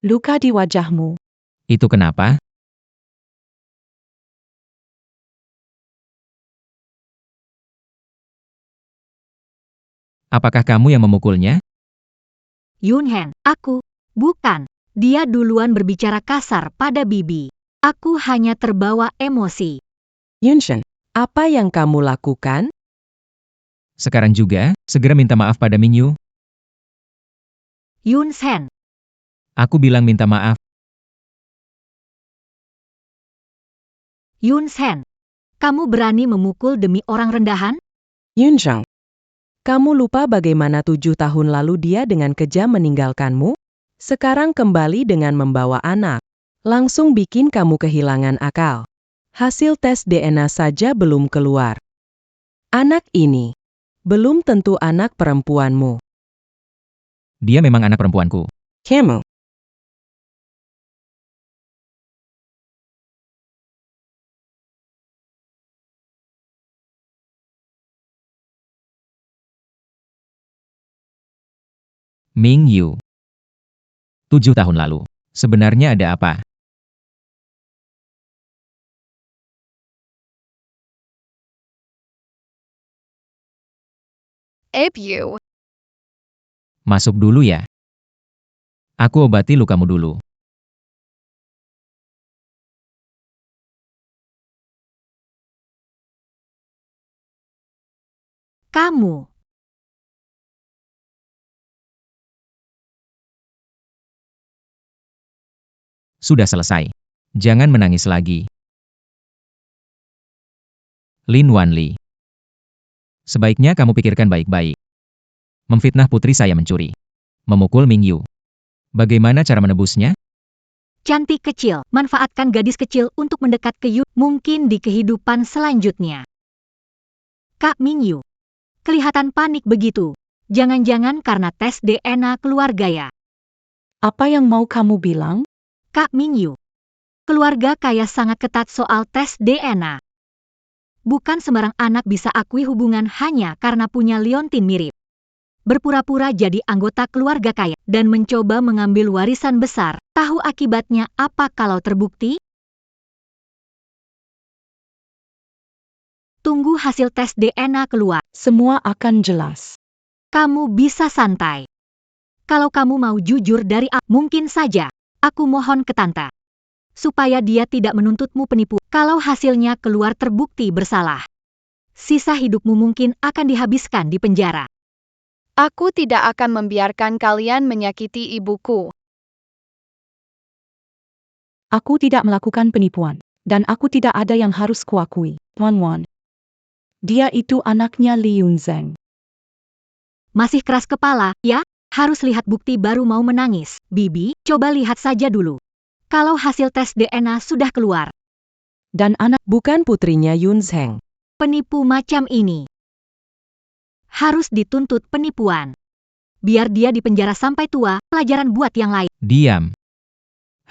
luka di wajahmu. Itu kenapa? Apakah kamu yang memukulnya? Yun Hen, aku. Bukan. Dia duluan berbicara kasar pada Bibi. Aku hanya terbawa emosi. Yunshen, apa yang kamu lakukan? Sekarang juga, segera minta maaf pada Mingyu. Yun Sen, Aku bilang minta maaf. Yun Sen. Kamu berani memukul demi orang rendahan? Yunsheng, kamu lupa bagaimana 7 tahun lalu dia dengan kejam meninggalkanmu? Sekarang kembali dengan membawa anak. Langsung bikin kamu kehilangan akal. Hasil tes DNA saja belum keluar. Anak ini belum tentu anak perempuanmu. Dia memang anak perempuanku. Kamu. Mingyu. 7 tahun lalu. Sebenarnya ada apa? Ibu, Masuk dulu ya. Aku obati lukamu dulu. Kamu. Sudah selesai. Jangan menangis lagi. Lin Wanli. Sebaiknya kamu pikirkan baik-baik. Memfitnah putri saya mencuri. Memukul Mingyu. Bagaimana cara menebusnya? Cantik kecil, manfaatkan gadis kecil untuk mendekat ke Yun, mungkin di kehidupan selanjutnya. Kak Mingyu, kelihatan panik begitu. Jangan-jangan karena tes DNA keluarga ya. Apa yang mau kamu bilang? Kak Mingyu, keluarga kaya sangat ketat soal tes DNA. Bukan sembarang anak bisa akui hubungan hanya karena punya liontin mirip. berpura-pura jadi anggota keluarga kaya, dan mencoba mengambil warisan besar. Tahu akibatnya apa kalau terbukti? Tunggu hasil tes DNA keluar. Semua akan jelas. Kamu bisa santai. Kalau kamu mau jujur dari awal, mungkin saja. Aku mohon ke Tante, supaya dia tidak menuntutmu penipu. Kalau hasilnya keluar terbukti bersalah, sisa hidupmu mungkin akan dihabiskan di penjara. Aku tidak akan membiarkan kalian menyakiti ibuku. Aku tidak melakukan penipuan. Dan aku tidak ada yang harus kuakui. Wan. Dia itu anaknya Li Yunzheng. Masih keras kepala, ya? Harus lihat bukti baru mau menangis. Bibi, coba lihat saja dulu. Kalau hasil tes DNA sudah keluar. Dan anak Bukan putrinya Yunzheng. Penipu macam ini harus dituntut penipuan. Biar dia dipenjara sampai tua, pelajaran buat yang lain. Diam.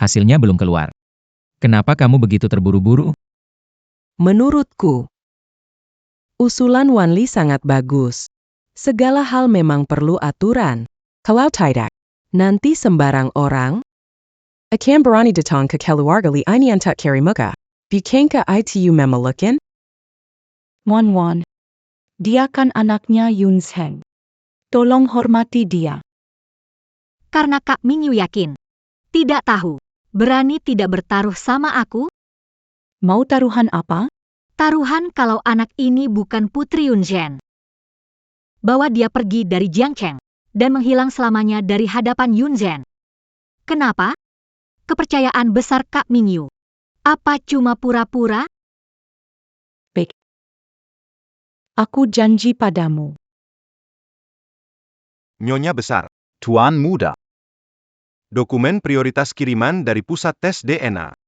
Hasilnya belum keluar. Kenapa kamu begitu terburu-buru? Menurutku, usulan Wanli sangat bagus. Segala hal memang perlu aturan. Kalau tidak, nanti sembarang orang akan berani datang ke keluarga Li ini untuk cari muka. Bukankah itu memerlukan? Wan. Dia kan anaknya Yunzheng. Tolong hormati dia. Karena Kak Mingyu yakin. Tidak tahu. Berani tidak bertaruh sama aku? Mau taruhan apa? Taruhan kalau anak ini bukan putri Yunzhen. Bawa dia pergi dari Jiangcheng dan menghilang selamanya dari hadapan Yunzhen. Kenapa? Kepercayaan besar Kak Mingyu. Apa cuma pura-pura? Aku janji padamu. Nyonya Besar. Tuan Muda. Dokumen prioritas kiriman dari pusat tes DNA.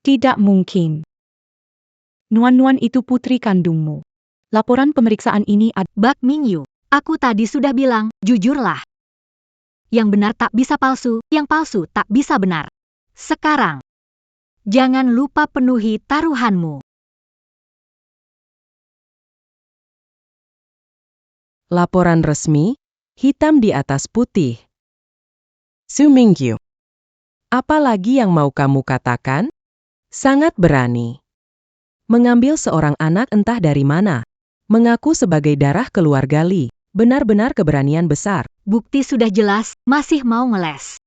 Tidak mungkin. Nuan itu putri kandungmu. Laporan pemeriksaan ini Bak Mingyu, aku tadi sudah bilang, jujurlah. Yang benar tak bisa palsu, yang palsu tak bisa benar. Sekarang, jangan lupa penuhi taruhanmu. Laporan resmi, hitam di atas putih. Su Mingyu. Apa lagi yang mau kamu katakan? Sangat berani. Mengambil seorang anak entah dari mana. Mengaku sebagai darah keluarga Li. Benar-benar keberanian besar. Bukti sudah jelas, masih mau ngeles.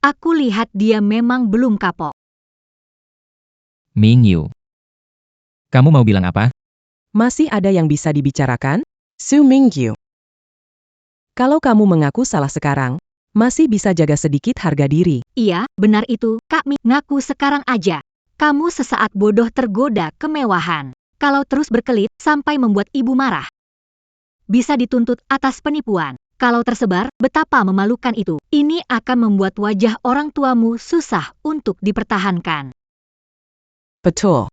Aku lihat dia memang belum kapok. Mingyu. Kamu mau bilang apa? Masih ada yang bisa dibicarakan? Su Mingyu. Kalau kamu mengaku salah sekarang, masih bisa jaga sedikit harga diri. Iya, benar itu, Kak Mi. Ngaku sekarang aja. Kamu sesaat bodoh tergoda kemewahan. Kalau terus berkelit sampai membuat ibu marah, bisa dituntut atas penipuan. Kalau tersebar, betapa memalukan itu. Ini akan membuat wajah orang tuamu susah untuk dipertahankan. Betul.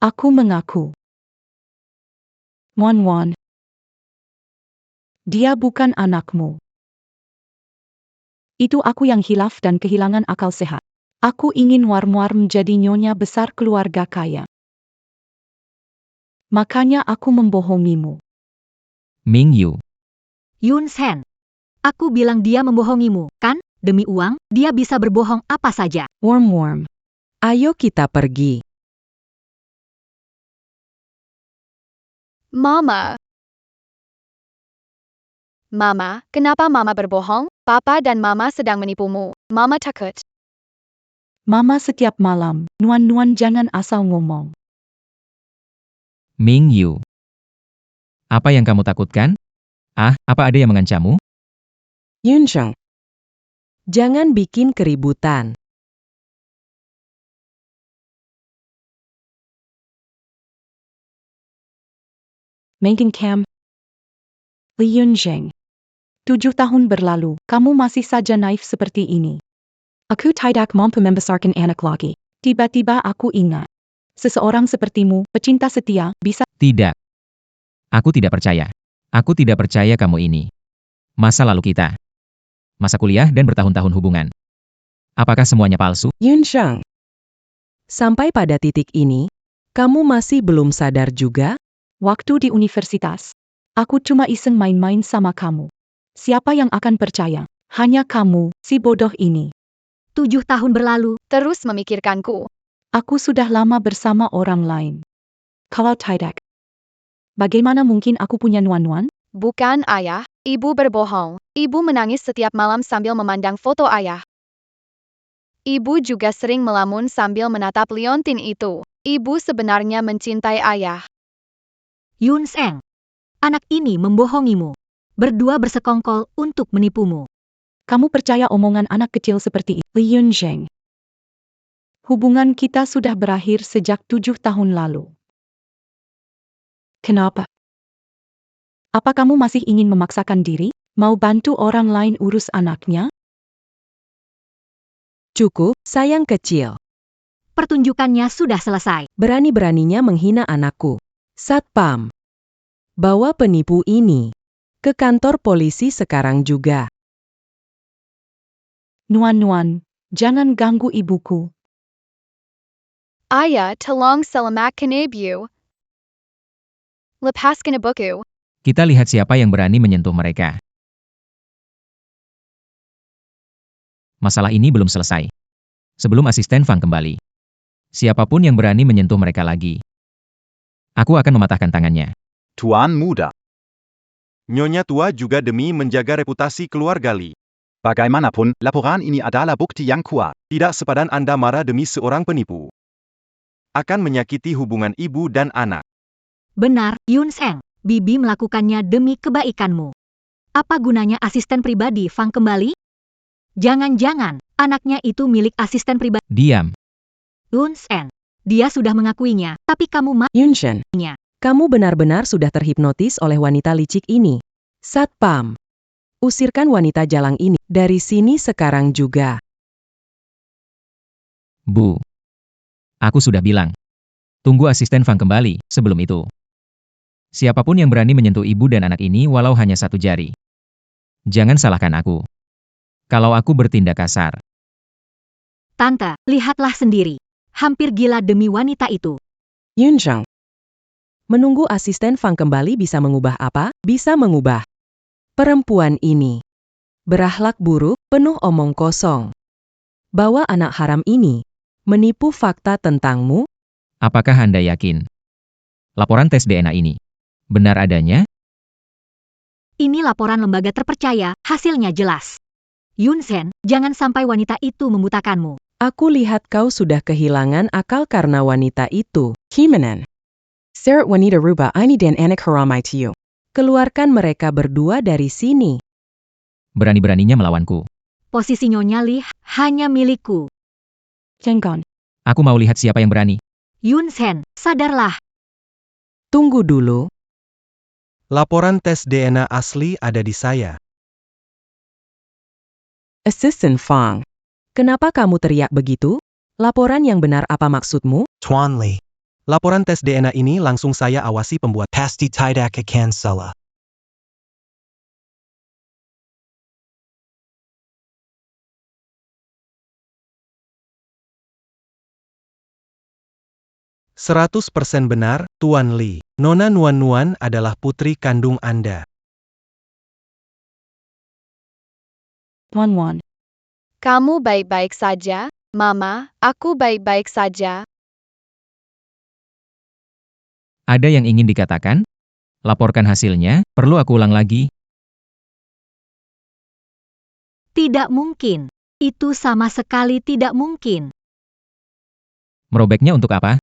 Aku mengaku. Wan. Dia bukan anakmu. Itu aku yang hilaf dan kehilangan akal sehat. Aku ingin war-war menjadi nyonya besar keluarga kaya. Makanya aku membohongimu. Mingyu. Yunzhen. Aku bilang dia membohongimu, kan? Demi uang, dia bisa berbohong apa saja. Worm. Ayo kita pergi. Mama, kenapa Mama berbohong? Papa dan Mama sedang menipumu. Mama takut. Mama setiap malam, Nuan jangan asal ngomong. Mingyu. Apa yang kamu takutkan? Apa ada yang mengancammu? Yunzheng. Jangan bikin keributan. Making Cam. Li Yunzheng. 7 tahun berlalu, kamu masih saja naif seperti ini. Aku tidak mampu membesarkan anak lagi. Tiba-tiba aku ingat. Seseorang sepertimu, pecinta setia, bisa. Tidak. Aku tidak percaya. Aku tidak percaya kamu ini. Masa lalu kita. Masa kuliah dan bertahun-tahun hubungan. Apakah semuanya palsu? Yunsheng. Sampai pada titik ini, kamu masih belum sadar juga? Waktu di universitas. Aku cuma iseng main-main sama kamu. Siapa yang akan percaya? Hanya kamu, si bodoh ini. 7 tahun berlalu, Terus memikirkanku. Aku sudah lama bersama orang lain. Kalau tidak, bagaimana mungkin aku punya nuan-nuan? Bukan ayah, ibu berbohong. Ibu menangis setiap malam sambil memandang foto ayah. Ibu juga sering melamun sambil menatap liontin itu. Ibu sebenarnya mencintai ayah. Yunsheng. Anak ini membohongimu. Berdua bersekongkol untuk menipumu. Kamu percaya omongan anak kecil seperti itu? Li Yunsheng. Hubungan kita sudah berakhir sejak 7 tahun lalu. Kenapa? Apa kamu masih ingin memaksakan diri? Mau bantu orang lain urus anaknya? Cukup, sayang kecil. Pertunjukannya sudah selesai. Berani-beraninya menghina anakku. Satpam. Bawa penipu ini ke kantor polisi sekarang juga. Nuan-nuan, jangan ganggu ibuku. Ayah, tolong selamatkan ibu. Lepaskan ibuku. Kita lihat siapa yang berani menyentuh mereka. Masalah ini belum selesai. Sebelum asisten Fang kembali. Siapapun yang berani menyentuh mereka lagi. Aku akan mematahkan tangannya. Tuan muda, Nyonya tua juga demi menjaga reputasi keluarga Li. bagaimanapun, laporan ini adalah bukti yang kuat. Tidak sepadan Anda marah demi seorang penipu. Akan menyakiti hubungan ibu dan anak. Benar, Yunsheng. Bibi melakukannya demi kebaikanmu. Apa gunanya asisten pribadi Fang kembali? Jangan-jangan, anaknya itu milik asisten pribadi Diam. Yunsheng. Dia sudah mengakuinya, tapi kamu Yunsheng, Nya. kamu benar-benar sudah terhipnotis oleh wanita licik ini. Satpam. Usirkan wanita jalang ini dari sini sekarang juga. Bu. Aku sudah bilang. Tunggu asisten Fang kembali, sebelum itu. Siapapun yang berani menyentuh ibu dan anak ini walau hanya satu jari. Jangan salahkan aku. Kalau aku bertindak kasar. Tante, lihatlah sendiri. Hampir gila demi wanita itu. Yunsheng. Menunggu asisten Fang kembali bisa mengubah apa? Bisa mengubah. Perempuan ini. Berakhlak buruk, penuh omong kosong. Bawa anak haram ini. Menipu fakta tentangmu. Apakah Anda yakin? Laporan tes DNA ini benar adanya? Ini laporan lembaga terpercaya, hasilnya jelas. Yunsheng, jangan sampai wanita itu membutakanmu. Aku lihat kau sudah kehilangan akal karena wanita itu. Himenen. Seret wanita rubah ini dan anak haram itu. Keluarkan mereka berdua dari sini. Berani-beraninya melawanku. Posisi Nyonya Li hanya milikku. Jangan. Aku mau lihat siapa yang berani. Yunsheng, sadarlah. Tunggu dulu. Laporan tes DNA asli ada di saya. Assistant Fang. Kenapa kamu teriak begitu? Laporan yang benar apa maksudmu? Tuan Li. Laporan tes DNA ini langsung saya awasi pembuat. Pasti tidak akan salah. %100% benar, Tuan Li. Nona Nuan-Nuan adalah putri kandung Anda. Nuan-nuan. Kamu baik-baik saja, Mama. Aku baik-baik saja. Ada yang ingin dikatakan? Laporkan hasilnya, perlu aku ulang lagi? Tidak mungkin. Itu sama sekali tidak mungkin. Merobeknya untuk apa?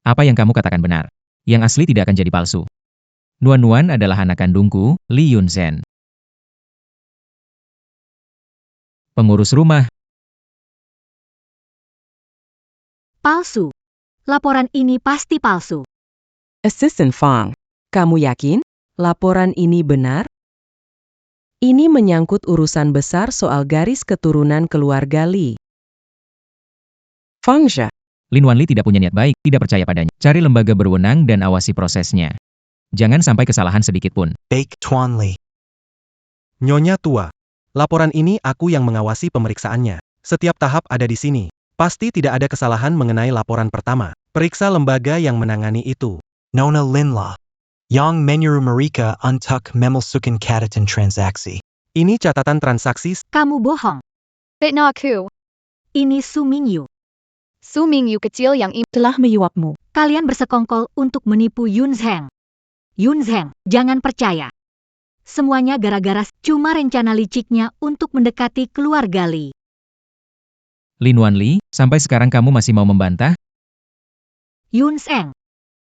Apa yang kamu katakan benar. Yang asli tidak akan jadi palsu. Nuan-Nuan adalah anak kandungku, Li Yunsheng. Pengurus rumah. Palsu. Laporan ini pasti palsu. Assistant Fang. Kamu yakin? Laporan ini benar? Ini menyangkut urusan besar soal garis keturunan keluarga Li. Fangzhe. Lin Wanli tidak punya niat baik, tidak percaya padanya. Cari lembaga berwenang dan awasi prosesnya. Jangan sampai kesalahan sedikit pun. Baik Tuan Li. Nyonya tua. Laporan ini aku yang mengawasi pemeriksaannya. Setiap tahap ada di sini. Pasti tidak ada kesalahan mengenai laporan pertama. Periksa lembaga yang menangani itu. Nona Linla. Yang menyeru mereka untuk memelsukan catatan transaksi. Ini catatan transaksi. Kamu bohong. Fitnah aku. Ini Su Mingyu. Su Mingyu kecil yang Telah menyuapmu. Kalian bersekongkol untuk menipu Yun Zheng. Yun Zheng, jangan percaya. Semuanya gara-gara cuma rencana liciknya untuk mendekati keluarga Li. Lin Wanli, sampai sekarang kamu masih mau membantah? Yun Zheng,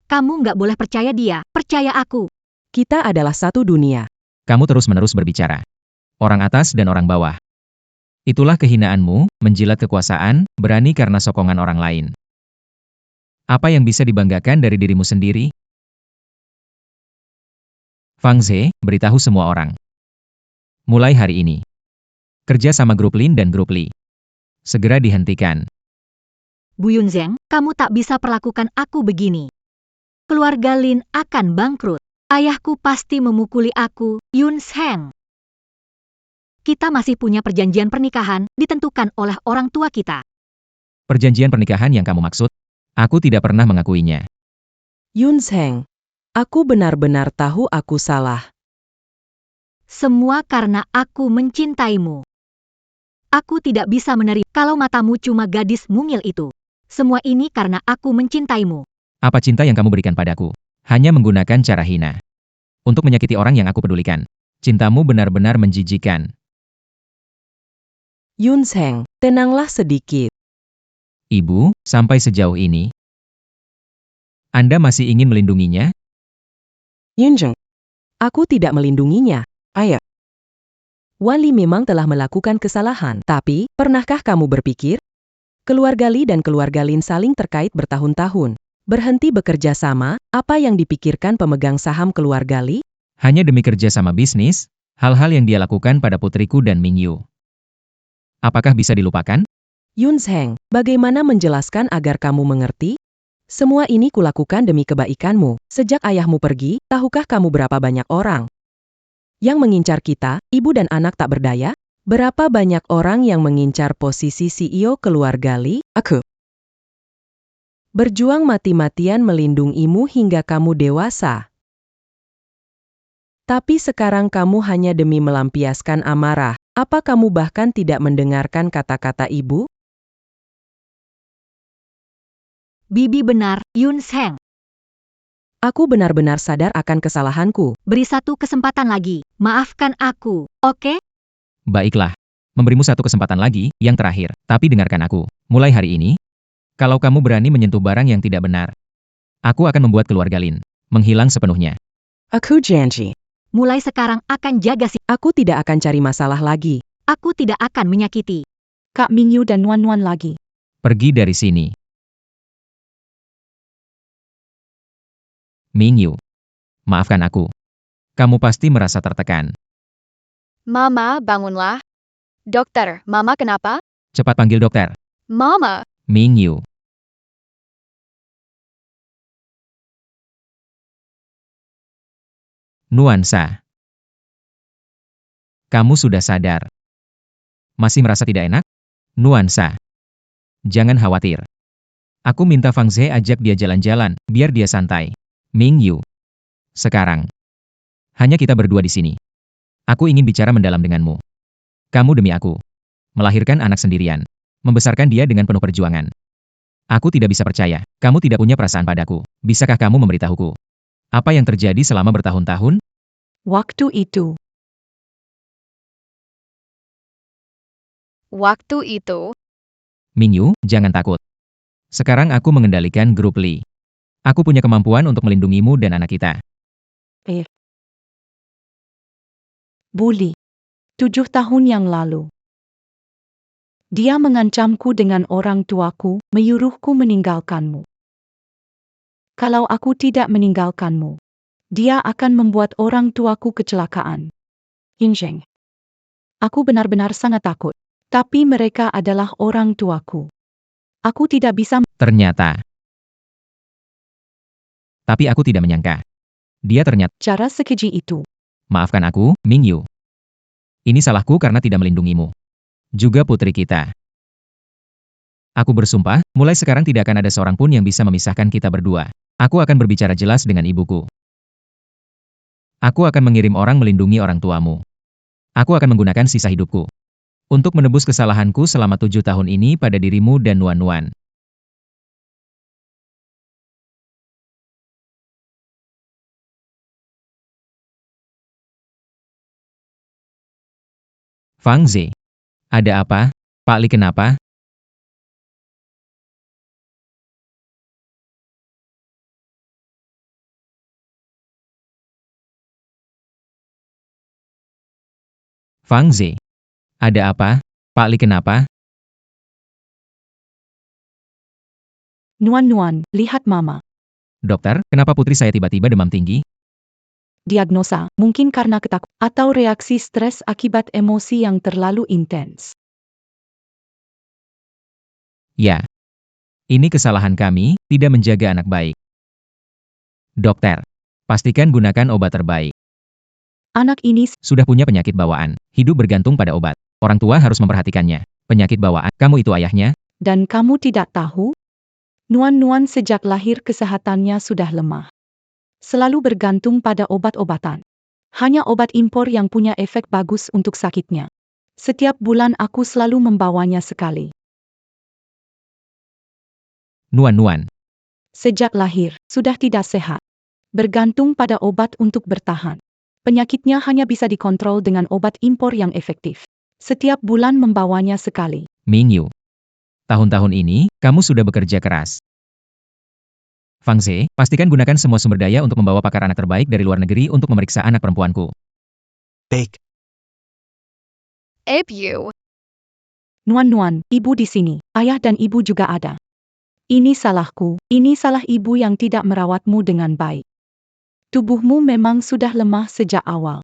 kamu nggak boleh percaya dia, percaya aku. Kita adalah satu dunia. Kamu terus-menerus berbicara. Orang atas dan orang bawah. Itulah kehinaanmu, menjilat kekuasaan, berani karena sokongan orang lain. Apa yang bisa dibanggakan dari dirimu sendiri? Fangzhe, beritahu semua orang. Mulai hari ini. Kerja sama grup Lin dan grup Li. Segera dihentikan. Bu Yun Zheng, kamu tak bisa perlakukan aku begini. Keluarga Lin akan bangkrut. Ayahku pasti memukuli aku, Yun Zheng. Kita masih punya perjanjian pernikahan, ditentukan oleh orang tua kita. Perjanjian pernikahan yang kamu maksud? Aku tidak pernah mengakuinya. Yun Zheng, aku benar-benar tahu aku salah. Semua karena aku mencintaimu. Aku tidak bisa menerima kalau matamu cuma gadis mungil itu. Semua ini karena aku mencintaimu. Apa cinta yang kamu berikan padaku? Hanya menggunakan cara hina. Untuk menyakiti orang yang aku pedulikan. Cintamu benar-benar menjijikan. Yun Zheng, tenanglah sedikit. Ibu, sampai sejauh ini, Anda masih ingin melindunginya? Yun Zheng, aku tidak melindunginya. Ayah. Wan Li memang telah melakukan kesalahan, tapi pernahkah kamu berpikir? Keluarga Li dan keluarga Lin saling terkait bertahun-tahun. Berhenti bekerja sama, apa yang dipikirkan pemegang saham keluarga Li? Hanya demi kerja sama bisnis, hal-hal yang dia lakukan pada putriku dan Mingyu. Apakah bisa dilupakan? Yun Zheng, bagaimana menjelaskan agar kamu mengerti? Semua ini kulakukan demi kebaikanmu. Sejak ayahmu pergi, tahukah kamu berapa banyak orang yang mengincar kita, ibu dan anak tak berdaya? Berapa banyak orang yang mengincar posisi CEO keluarga Li? Aku berjuang mati-matian melindungimu hingga kamu dewasa. Tapi sekarang kamu hanya demi melampiaskan amarah. Apa kamu bahkan tidak mendengarkan kata-kata ibu? Bibi benar, Yun Zheng. Aku benar-benar sadar akan kesalahanku. Beri satu kesempatan lagi. Maafkan aku, oke? Baiklah. Memberimu satu kesempatan lagi, yang terakhir. Tapi dengarkan aku. Mulai hari ini, kalau kamu berani menyentuh barang yang tidak benar, aku akan membuat keluarga Lin menghilang sepenuhnya. Aku janji. Mulai sekarang akan jaga si. Aku tidak akan cari masalah lagi. Aku tidak akan menyakiti. Kak Mingyu dan Wan lagi. Pergi dari sini. Mingyu, maafkan aku. Kamu pasti merasa tertekan. Mama, bangunlah. Dokter, Mama kenapa? Cepat panggil dokter. Mama. Mingyu. Nuansa. Kamu sudah sadar. Masih merasa tidak enak? Nuansa. Jangan khawatir. Aku minta Fangzhe ajak dia jalan-jalan, biar dia santai. Mingyu. Sekarang. Hanya kita berdua di sini. Aku ingin bicara mendalam denganmu. Kamu demi aku. Melahirkan anak sendirian. Membesarkan dia dengan penuh perjuangan. Aku tidak bisa percaya, kamu tidak punya perasaan padaku. Bisakah kamu memberitahuku? Apa yang terjadi selama bertahun-tahun? Waktu itu, Mingyu, jangan takut. Sekarang aku mengendalikan grup Li. Aku punya kemampuan untuk melindungimu dan anak kita. Bully. 7 tahun yang lalu. Dia mengancamku dengan orang tuaku, menyuruhku meninggalkanmu. Kalau aku tidak meninggalkanmu, dia akan membuat orang tuaku kecelakaan. Yun Zheng. Aku benar-benar sangat takut. Tapi mereka adalah orang tuaku. Aku tidak bisa. Ternyata. Tapi aku tidak menyangka. Dia ternyata. Cara sekeji itu. Maafkan aku, Mingyu. Ini salahku karena tidak melindungimu. Juga putri kita. Aku bersumpah, mulai sekarang tidak akan ada seorang pun yang bisa memisahkan kita berdua. Aku akan berbicara jelas dengan ibuku. Aku akan mengirim orang melindungi orang tuamu. Aku akan menggunakan sisa hidupku untuk menebus kesalahanku selama 7 tahun ini pada dirimu dan Nuan-Nuan. Fang Zi. Ada apa? Pak Li kenapa? Fang Zi. Ada apa? Pak Li kenapa? Nuan-Nuan, lihat mama. Dokter, kenapa putri saya tiba-tiba demam tinggi? Diagnosa, mungkin karena ketakutan atau reaksi stres akibat emosi yang terlalu intens. Ya. Ini kesalahan kami, tidak menjaga anak baik. Dokter, pastikan gunakan obat terbaik. Anak ini Sudah punya penyakit bawaan, hidup bergantung pada obat. Orang tua harus memperhatikannya. Penyakit bawaan, kamu itu ayahnya? dan kamu tidak tahu? Nuan-Nuan sejak lahir kesehatannya sudah lemah. Selalu bergantung pada obat-obatan. Hanya obat impor yang punya efek bagus untuk sakitnya. Setiap bulan aku selalu membawanya sekali. Nuan-Nuan. Sejak lahir, sudah tidak sehat. Bergantung pada obat untuk bertahan. Penyakitnya hanya bisa dikontrol dengan obat impor yang efektif. Setiap bulan membawanya sekali. Mingyu. Tahun-tahun ini, kamu sudah bekerja keras. Fang Zi, pastikan gunakan semua sumber daya untuk membawa pakar anak terbaik dari luar negeri untuk memeriksa anak perempuanku. Bake. Ibu. Nuan-Nuan, ibu di sini. Ayah dan ibu juga ada. Ini salahku. Ini salah ibu yang tidak merawatmu dengan baik. Tubuhmu memang sudah lemah sejak awal.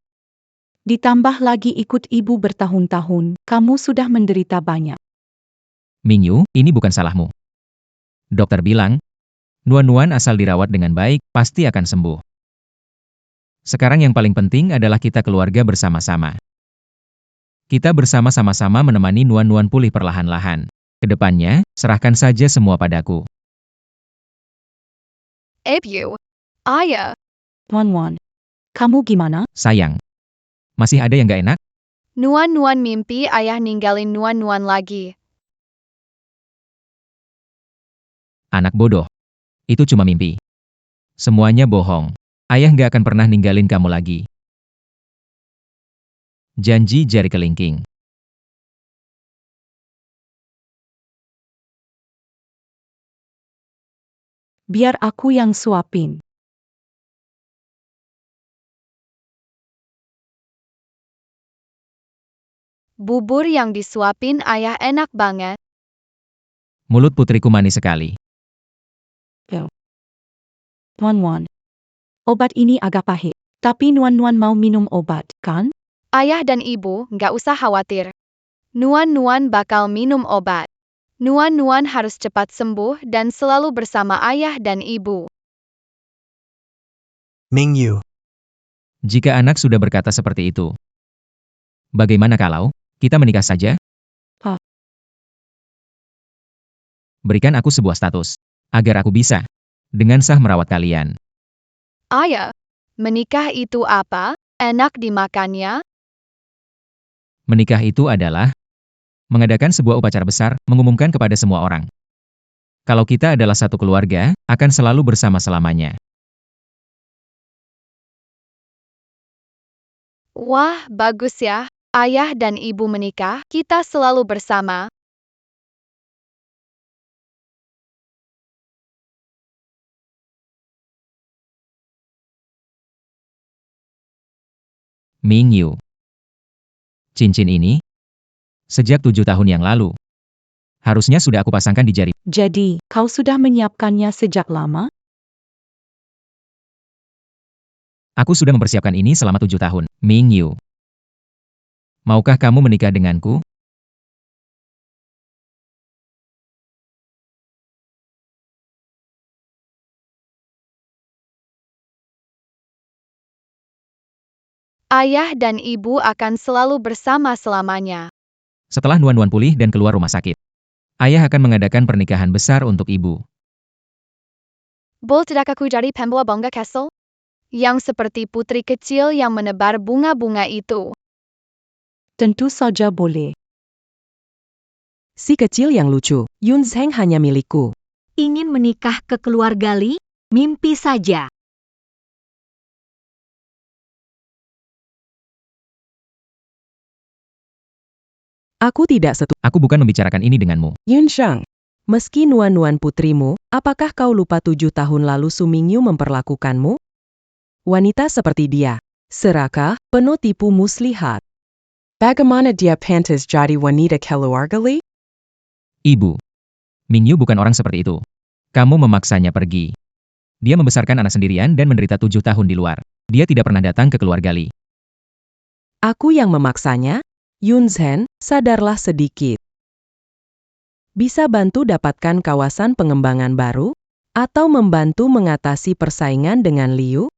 Ditambah lagi ikut ibu bertahun-tahun, kamu sudah menderita banyak. Mingyu, ini bukan salahmu. Dokter bilang, Nuan-Nuan asal dirawat dengan baik, pasti akan sembuh. Sekarang yang paling penting adalah kita keluarga bersama-sama. Kita bersama-sama menemani Nuan-Nuan pulih perlahan-lahan. Kedepannya, serahkan saja semua padaku. Ibu. Ayah. Nuan-Nuan, kamu gimana? Sayang. Masih ada yang gak enak? Nuan-Nuan mimpi ayah ninggalin Nuan-Nuan lagi. Anak bodoh. Itu cuma mimpi. Semuanya bohong. Ayah gak akan pernah ninggalin kamu lagi. Janji jari kelingking. Biar aku yang suapin. Bubur yang disuapin ayah enak banget. Mulut putriku manis sekali. Nuan-Nuan, obat ini agak pahit. Tapi Nuan-Nuan mau minum obat, kan? Ayah dan ibu nggak usah khawatir. Nuan-Nuan bakal minum obat. Nuan-Nuan harus cepat sembuh dan selalu bersama ayah dan ibu. Mingyu. Jika anak sudah berkata seperti itu, bagaimana kalau kita menikah saja? Hah? Berikan aku sebuah status, agar aku bisa dengan sah merawat kalian. Ayah, menikah itu apa? Enak dimakannya? Menikah itu adalah mengadakan sebuah upacara besar, mengumumkan kepada semua orang. Kalau kita adalah satu keluarga, akan selalu bersama selamanya. Wah, bagus ya. Ayah dan ibu menikah, kita selalu bersama. Mingyu. Cincin ini, sejak 7 tahun yang lalu, harusnya sudah aku pasangkan di jari. Jadi, kau sudah menyiapkannya sejak lama? Aku sudah mempersiapkan ini selama 7 tahun. Mingyu. Maukah kamu menikah denganku? Ayah dan ibu akan selalu bersama selamanya. Setelah Nuan-Nuan pulih dan keluar rumah sakit, ayah akan mengadakan pernikahan besar untuk ibu. Boleh tidak aku jadi pembawa bangga Castle? Yang seperti putri kecil yang menebar bunga-bunga itu. Tentu saja boleh. Si kecil yang lucu, Yun Zheng hanya milikku. Ingin menikah ke keluarga Li? Mimpi saja. Aku tidak setuju. Aku bukan membicarakan ini denganmu. Yun Shang, meski Nuan-Nuan putrimu, apakah kau lupa 7 tahun lalu Su Mingyu memperlakukanmu? Wanita seperti dia, serakah, penuh tipu muslihat. Bagaimana dia pantas jadi wanita keluarga Li? Ibu, Mingyu bukan orang seperti itu. Kamu memaksanya pergi. Dia membesarkan anak sendirian dan menderita 7 tahun di luar. Dia tidak pernah datang ke keluarga Li. Aku yang memaksanya? Yun Zhen, sadarlah sedikit. Bisa bantu dapatkan kawasan pengembangan baru? Atau membantu mengatasi persaingan dengan Liu?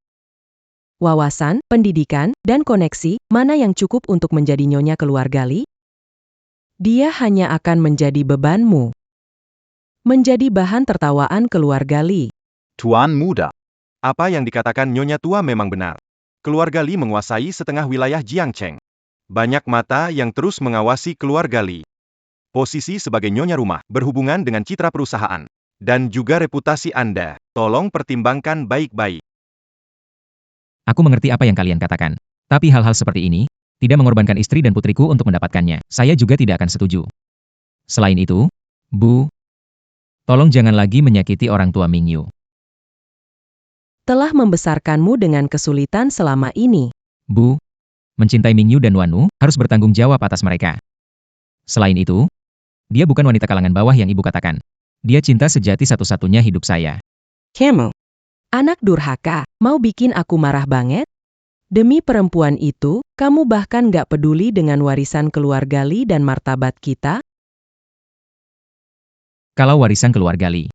Wawasan, pendidikan, dan koneksi, mana yang cukup untuk menjadi nyonya keluarga Li? Dia hanya akan menjadi bebanmu. Menjadi bahan tertawaan keluarga Li. Tuan muda. Apa yang dikatakan Nyonya Tua memang benar. Keluarga Li menguasai setengah wilayah Jiangcheng. Banyak mata yang terus mengawasi keluarga Li. Posisi sebagai nyonya rumah berhubungan dengan citra perusahaan. Dan juga reputasi Anda. Tolong pertimbangkan baik-baik. Aku mengerti apa yang kalian katakan. Tapi hal-hal seperti ini, tidak mengorbankan istri dan putriku untuk mendapatkannya. Saya juga tidak akan setuju. Selain itu, Bu, tolong jangan lagi menyakiti orang tua Mingyu. Telah membesarkanmu dengan kesulitan selama ini. Bu, mencintai Mingyu dan Wanu harus bertanggung jawab atas mereka. Selain itu, dia bukan wanita kalangan bawah yang ibu katakan. Dia cinta sejati satu-satunya hidup saya. Kamu, anak durhaka, mau bikin aku marah banget? Demi perempuan itu, kamu bahkan gak peduli dengan warisan keluarga Li dan martabat kita? Kalau warisan keluarga Li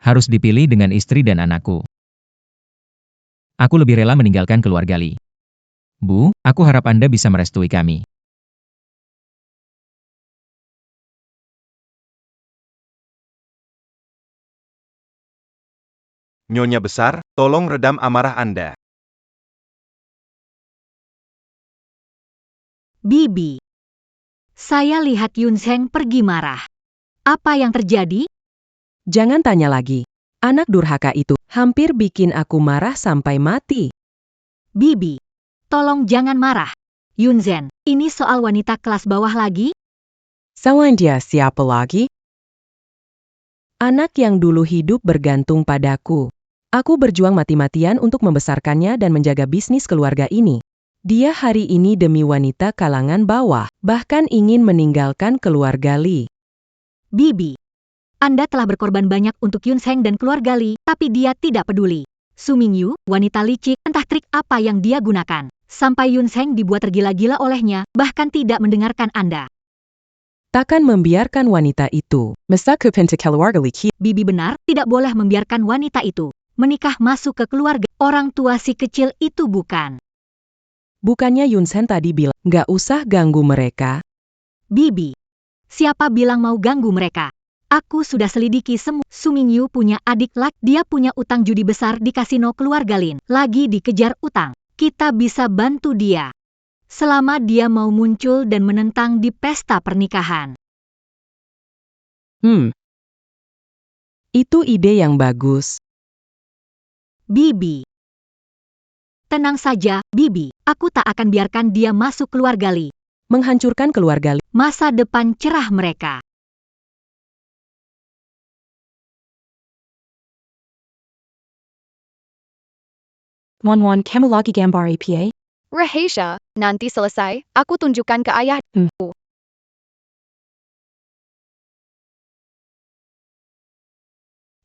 harus dipilih dengan istri dan anakku, aku lebih rela meninggalkan keluarga Li. Bu, aku harap Anda bisa merestui kami. Nyonya besar, tolong redam amarah Anda. Bibi. Saya lihat Yun Zheng pergi marah. Apa yang terjadi? Jangan tanya lagi. Anak durhaka itu hampir bikin aku marah sampai mati. Bibi. Tolong jangan marah. Yun Zhen, ini soal wanita kelas bawah lagi? Selain dia siapa lagi? Anak yang dulu hidup bergantung padaku. Aku berjuang mati-matian untuk membesarkannya dan menjaga bisnis keluarga ini. Dia hari ini demi wanita kalangan bawah, bahkan ingin meninggalkan keluarga Li. Bibi. Anda telah berkorban banyak untuk Yun Zheng dan keluarga Li, tapi dia tidak peduli. Su Mingyu, wanita licik, entah trik apa yang dia gunakan. Sampai Yun Zheng dibuat tergila-gila olehnya, bahkan tidak mendengarkan Anda. Takkan membiarkan wanita itu. Bibi benar, tidak boleh membiarkan wanita itu menikah masuk ke keluarga orang tua si kecil itu bukan. Bukannya Yun Zhen tadi bilang, gak usah ganggu mereka. Bibi. Siapa bilang mau ganggu mereka? Aku sudah selidiki semua. Su Mingyu punya adik laki, dia punya utang judi besar di kasino keluarga Lin. Lagi dikejar utang. Kita bisa bantu dia. Selama dia mau muncul dan menentang di pesta pernikahan. Itu ide yang bagus. Bibi. Tenang saja, Bibi. Aku tak akan biarkan dia masuk keluarga Li. Menghancurkan keluarga Li. Masa depan cerah mereka. Wan, kamu lagi gambar APA? Rahasia, nanti selesai, aku tunjukkan ke ayahku.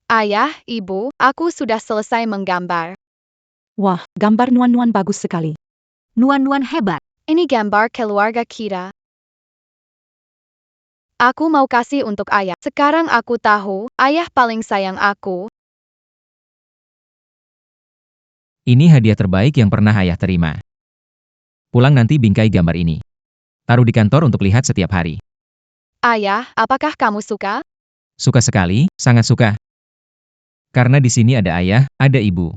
Ayah, ibu, aku sudah selesai menggambar. Wah, gambar Nuan bagus sekali. Nuan hebat. Ini gambar keluarga kita. Aku mau kasih untuk ayah. Sekarang aku tahu, ayah paling sayang aku. Ini hadiah terbaik yang pernah ayah terima. Pulang nanti bingkai gambar ini. Taruh di kantor untuk lihat setiap hari. Ayah, apakah kamu suka? Suka sekali, sangat suka. Karena di sini ada ayah, ada ibu.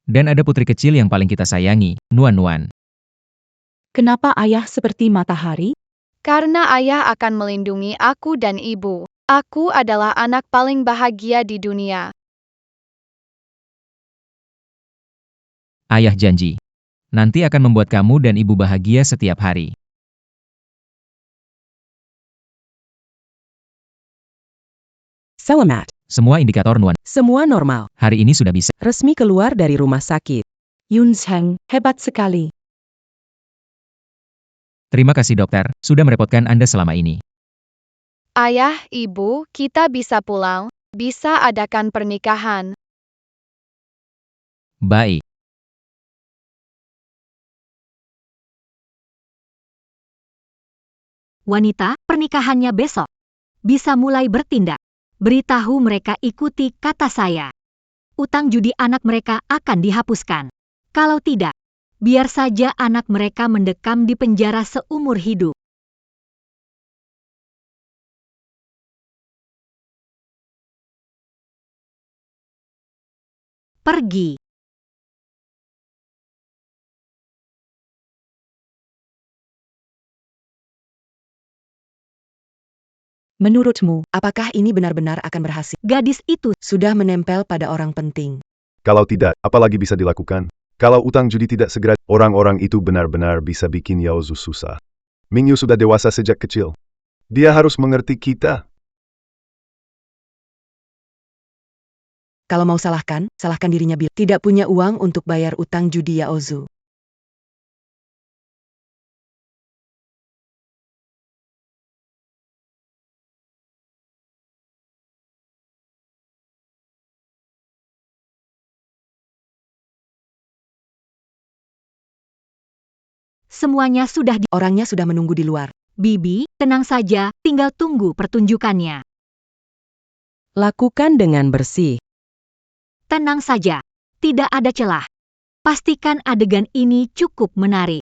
Dan ada putri kecil yang paling kita sayangi, Nuan-Nuan. Kenapa ayah seperti matahari? Karena ayah akan melindungi aku dan ibu. Aku adalah anak paling bahagia di dunia. Ayah janji. Nanti akan membuat kamu dan ibu bahagia setiap hari. Selamat. Semua indikator Nuan. Semua normal. Hari ini sudah bisa. Resmi keluar dari rumah sakit. Yun Zheng, hebat sekali. Terima kasih dokter, sudah merepotkan Anda selama ini. Ayah, ibu, kita bisa pulang, bisa adakan pernikahan. Baik. Wanita, pernikahannya besok. Bisa mulai bertindak. Beritahu mereka ikuti kata saya. Utang judi anak mereka akan dihapuskan. Kalau tidak, biar saja anak mereka mendekam di penjara seumur hidup. Pergi. Menurutmu, apakah ini benar-benar akan berhasil? Gadis itu Sudah menempel pada orang penting. Kalau tidak, apalagi bisa dilakukan? Kalau utang judi tidak segera, orang-orang itu benar-benar bisa bikin Yaozu susah. Mingyu sudah dewasa sejak kecil. Dia harus mengerti kita. Kalau mau salahkan, salahkan dirinya Bill. Tidak punya uang untuk bayar utang judi Yaozu. semuanya sudah Orangnya sudah menunggu di luar. Bibi, tenang saja, tinggal tunggu pertunjukannya. Lakukan dengan bersih. Tenang saja, tidak ada celah. Pastikan adegan ini cukup menarik.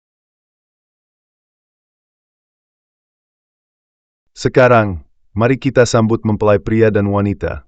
Sekarang, mari kita sambut mempelai pria dan wanita.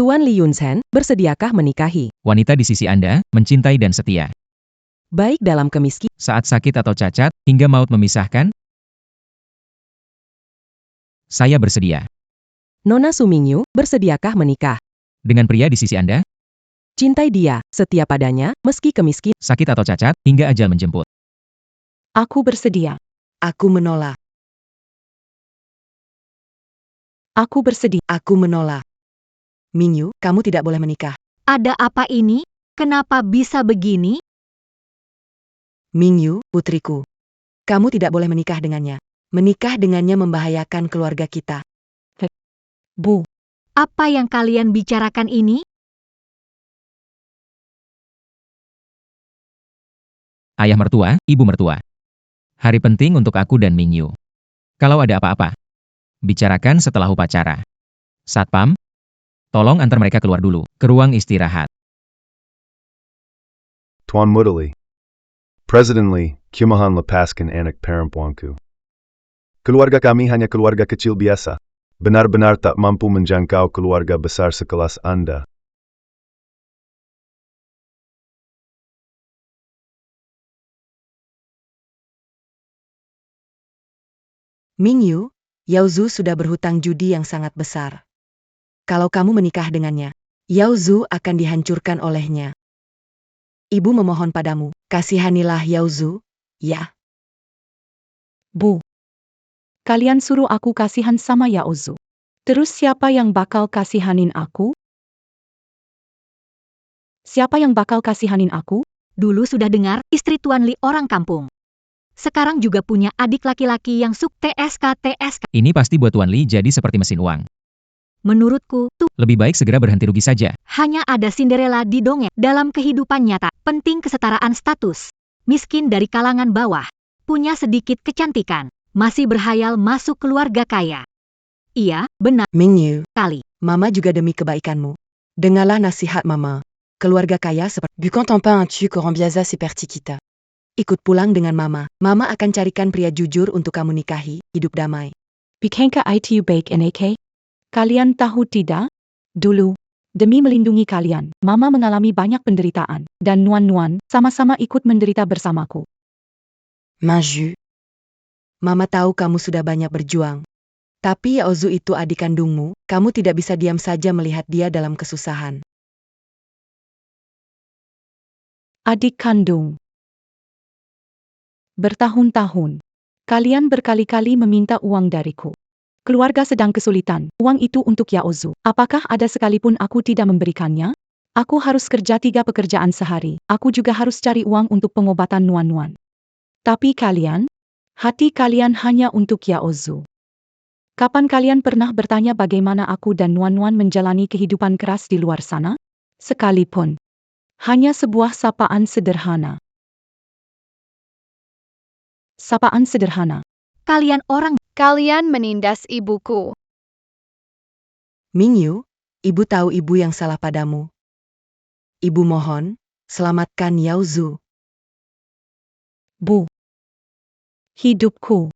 Tuan Li Yunzhen, bersediakah menikahi? Wanita di sisi Anda, mencintai dan setia. Baik dalam kemiskinan. Saat sakit atau cacat, hingga maut memisahkan, saya bersedia. Nona Sumingyu, bersediakah menikah? Dengan pria di sisi Anda, Cintai dia, setia padanya, meski kemiskin. sakit atau cacat, hingga ajal menjemput. Aku bersedia. Aku menolak. Aku bersedia. Aku menolak. Mingyu, kamu tidak boleh menikah. Ada apa ini? Kenapa bisa begini? Mingyu, putriku. Kamu tidak boleh menikah dengannya. Menikah dengannya membahayakan keluarga kita. Bu, Apa yang kalian bicarakan ini? Ayah mertua, ibu mertua. Hari penting untuk aku dan Mingyu. Kalau ada apa-apa, bicarakan setelah upacara. Satpam, tolong antar mereka keluar dulu, ke ruang istirahat. Tuan Muda Li. President Li, kumahan lepaskan anak perempuanku. Keluarga kami hanya keluarga kecil biasa. Benar-benar tak mampu menjangkau keluarga besar sekelas Anda. Mingyu, Yaozu sudah berhutang judi yang sangat besar. Kalau kamu menikah dengannya, Yaozu akan dihancurkan olehnya. Ibu memohon padamu, kasihanilah Yaozu, ya. Bu. Kalian suruh aku kasihan sama Yaozu. Terus siapa yang bakal kasihanin aku? Siapa yang bakal kasihanin aku? Dulu sudah dengar istri Tuan Li orang kampung. Sekarang juga punya adik laki-laki yang suk TSK. Ini pasti buat Tuan Li jadi seperti mesin uang. Menurutku, tuh Lebih baik segera berhenti rugi saja. hanya ada Cinderella di dongeng. Dalam kehidupan nyata, penting kesetaraan status. Miskin dari kalangan bawah, punya sedikit kecantikan, masih berhayal masuk keluarga kaya. Iya, benar Mingyu, kali. Mama juga demi kebaikanmu. Dengarlah nasihat Mama. Keluarga kaya seperti Bukan pas un tu que rembiaza seperti kita. Ikut pulang dengan Mama. Mama akan carikan pria jujur untuk kamu nikahi, hidup damai. Bukankah itu baik NAK? Kalian tahu tidak? Dulu, demi melindungi kalian, Mama mengalami banyak penderitaan, dan Nuan sama-sama ikut menderita bersamaku. Maju. Mama tahu kamu sudah banyak berjuang. Tapi Yaozu itu adik kandungmu, kamu tidak bisa diam saja melihat dia dalam kesusahan. Adik kandung. Bertahun-tahun, kalian berkali-kali meminta uang dariku. Keluarga sedang kesulitan, uang itu untuk Yaozu. Apakah ada sekalipun aku tidak memberikannya? Aku harus kerja 3 pekerjaan sehari. Aku juga harus cari uang untuk pengobatan Nuan. Tapi kalian, hati kalian hanya untuk Yaozu. Kapan kalian pernah bertanya bagaimana aku dan Nuan menjalani kehidupan keras di luar sana? Sekalipun. Hanya sebuah sapaan sederhana. Sapaan sederhana. Kalian orang Kalian menindas ibuku. Mingyu, ibu tahu ibu yang salah padamu. Ibu mohon, selamatkan Yaozu. Bu. Hidupku.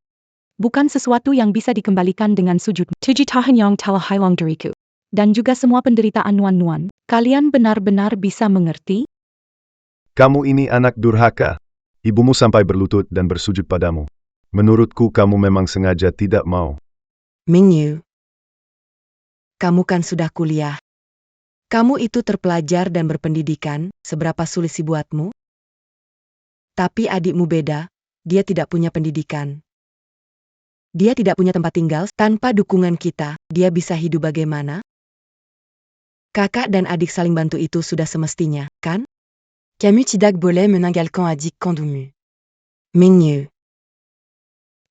Bukan sesuatu yang bisa dikembalikan dengan sujud. Tujuh tahun yang telah hilang dariku. Dan juga semua penderitaan Nuan. Kalian benar-benar bisa mengerti? Kamu ini anak durhaka. Ibumu sampai berlutut dan bersujud padamu. Menurutku kamu memang sengaja tidak mau. Mingyu, kamu kan sudah kuliah. Kamu itu terpelajar dan berpendidikan, seberapa sulit sih buatmu? Tapi adikmu beda, dia tidak punya pendidikan. Dia tidak punya tempat tinggal, tanpa dukungan kita, dia bisa hidup bagaimana? Kakak dan adik saling bantu itu sudah semestinya, kan? Kamu tidak boleh meninggalkan adik kandungmu. Mingyu.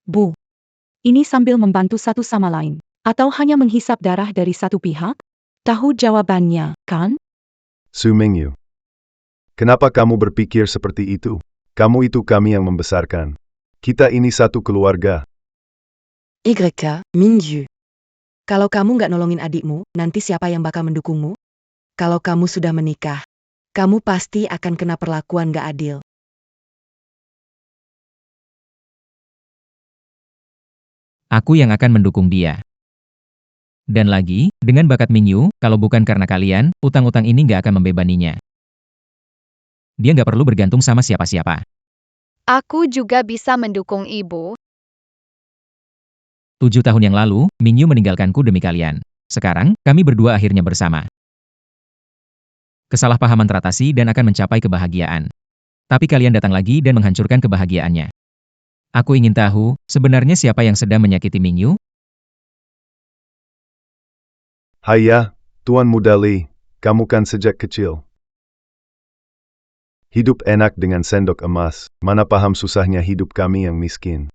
Bu. Ini sambil membantu satu sama lain. Atau hanya menghisap darah dari satu pihak? Tahu jawabannya, kan? Su Mingyu. Kenapa kamu berpikir seperti itu? Kamu itu kami yang membesarkan. Kita ini satu keluarga. Mingyu. Kalau kamu nggak nolongin adikmu, nanti siapa yang bakal mendukungmu? Kalau kamu sudah menikah, kamu pasti akan kena perlakuan nggak adil. Aku yang akan mendukung dia. Dan lagi, dengan bakat Mingyu, kalau bukan karena kalian, utang-utang ini nggak akan membebaninya. Dia nggak perlu bergantung sama siapa-siapa. Aku juga bisa mendukung ibu. 7 tahun yang lalu, Mingyu meninggalkanku demi kalian. Sekarang, kami berdua akhirnya bersama. Kesalahpahaman teratasi dan akan mencapai kebahagiaan. Tapi kalian datang lagi dan menghancurkan kebahagiaannya. Aku ingin tahu, sebenarnya siapa yang sedang menyakiti Mingyu? Hayya, Tuan Muda Li, kamu kan sejak kecil. Hidup enak dengan sendok emas, mana paham susahnya hidup kami yang miskin.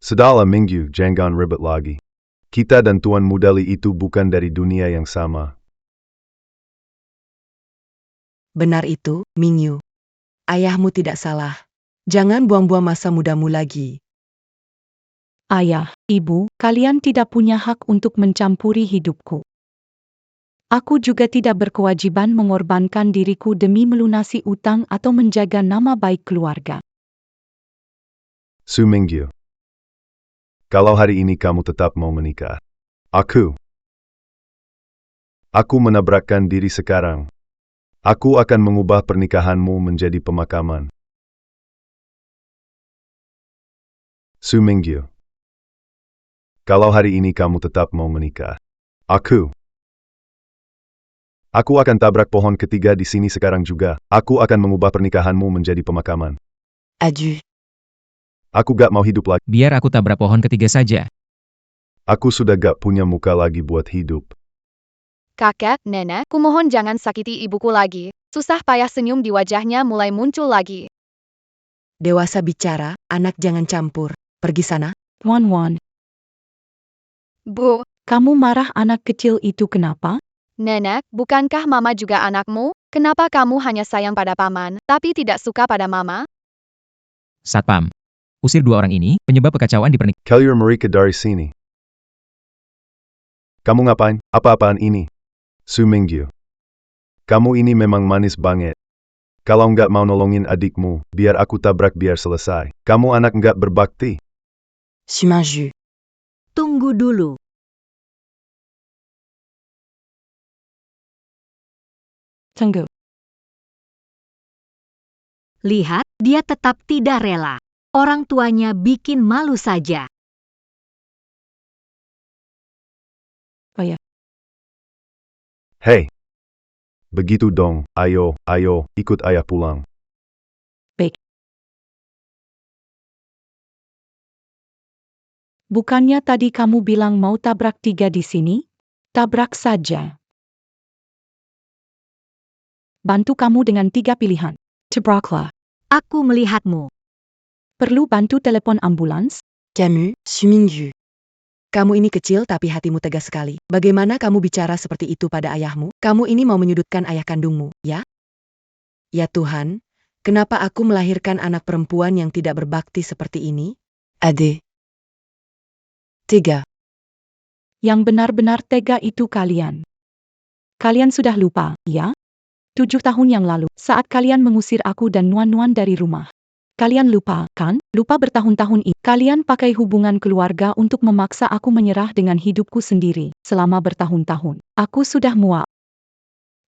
Sudahlah Mingyu, jangan ribet lagi. Kita dan Tuan Muda Li itu bukan dari dunia yang sama. Benar itu, Mingyu. Ayahmu tidak salah. Jangan buang-buang masa mudamu lagi. Ayah, ibu, kalian tidak punya hak untuk mencampuri hidupku. Aku juga tidak berkewajiban mengorbankan diriku demi melunasi utang atau menjaga nama baik keluarga. Su Mingyu. Kalau hari ini kamu tetap mau menikah, aku menabrakkan diri sekarang. Aku akan mengubah pernikahanmu menjadi pemakaman. Su Mingyu. Kalau hari ini kamu tetap mau menikah, aku akan tabrak pohon ketiga di sini sekarang juga. Aku akan mengubah pernikahanmu menjadi pemakaman. Adieu. Aku gak mau hidup lagi. Biar aku tabrak pohon ketiga saja. Aku sudah gak punya muka lagi buat hidup. Kakek, nenek, kumohon jangan sakiti ibuku lagi. Susah payah senyum di wajahnya mulai muncul lagi. Dewasa bicara, anak jangan campur. Pergi sana. Wan. Bu, Kamu marah anak kecil itu kenapa? nenek, bukankah mama juga anakmu? Kenapa kamu hanya sayang pada paman, tapi tidak suka pada mama? Satpam. Usir dua orang ini, penyebab kekacauan di pernikahan. Keluar mereka dari sini. Kamu ngapain? Apa-apaan ini? Su Mingyu. Kamu ini memang manis banget. Kalau nggak mau nolongin adikmu, biar aku tabrak biar selesai. Kamu anak nggak berbakti. Su Mingyu. Tunggu dulu. Tunggu. Lihat, dia tetap tidak rela. Orang tuanya bikin malu saja. Hei. Begitu dong, ayo, ikut ayah pulang. Bukannya tadi kamu bilang mau tabrak 3 di sini? Tabrak saja. Bantu kamu dengan 3 pilihan. Tabraklah. Aku melihatmu. Perlu bantu telepon ambulans? Camus, Su Mingyu. Kamu ini kecil tapi hatimu tegas sekali. Bagaimana kamu bicara seperti itu pada ayahmu? Kamu ini mau menyudutkan ayah kandungmu, ya? Ya Tuhan, kenapa aku melahirkan anak perempuan yang tidak berbakti seperti ini? Ade. 3. Yang benar-benar tega itu kalian. Kalian sudah lupa, ya? 7 tahun yang lalu, saat kalian mengusir aku dan Nuan dari rumah. Kalian lupa, kan? Lupa bertahun-tahun ini. Kalian pakai hubungan keluarga untuk memaksa aku menyerah dengan hidupku sendiri. Selama bertahun-tahun, aku sudah muak.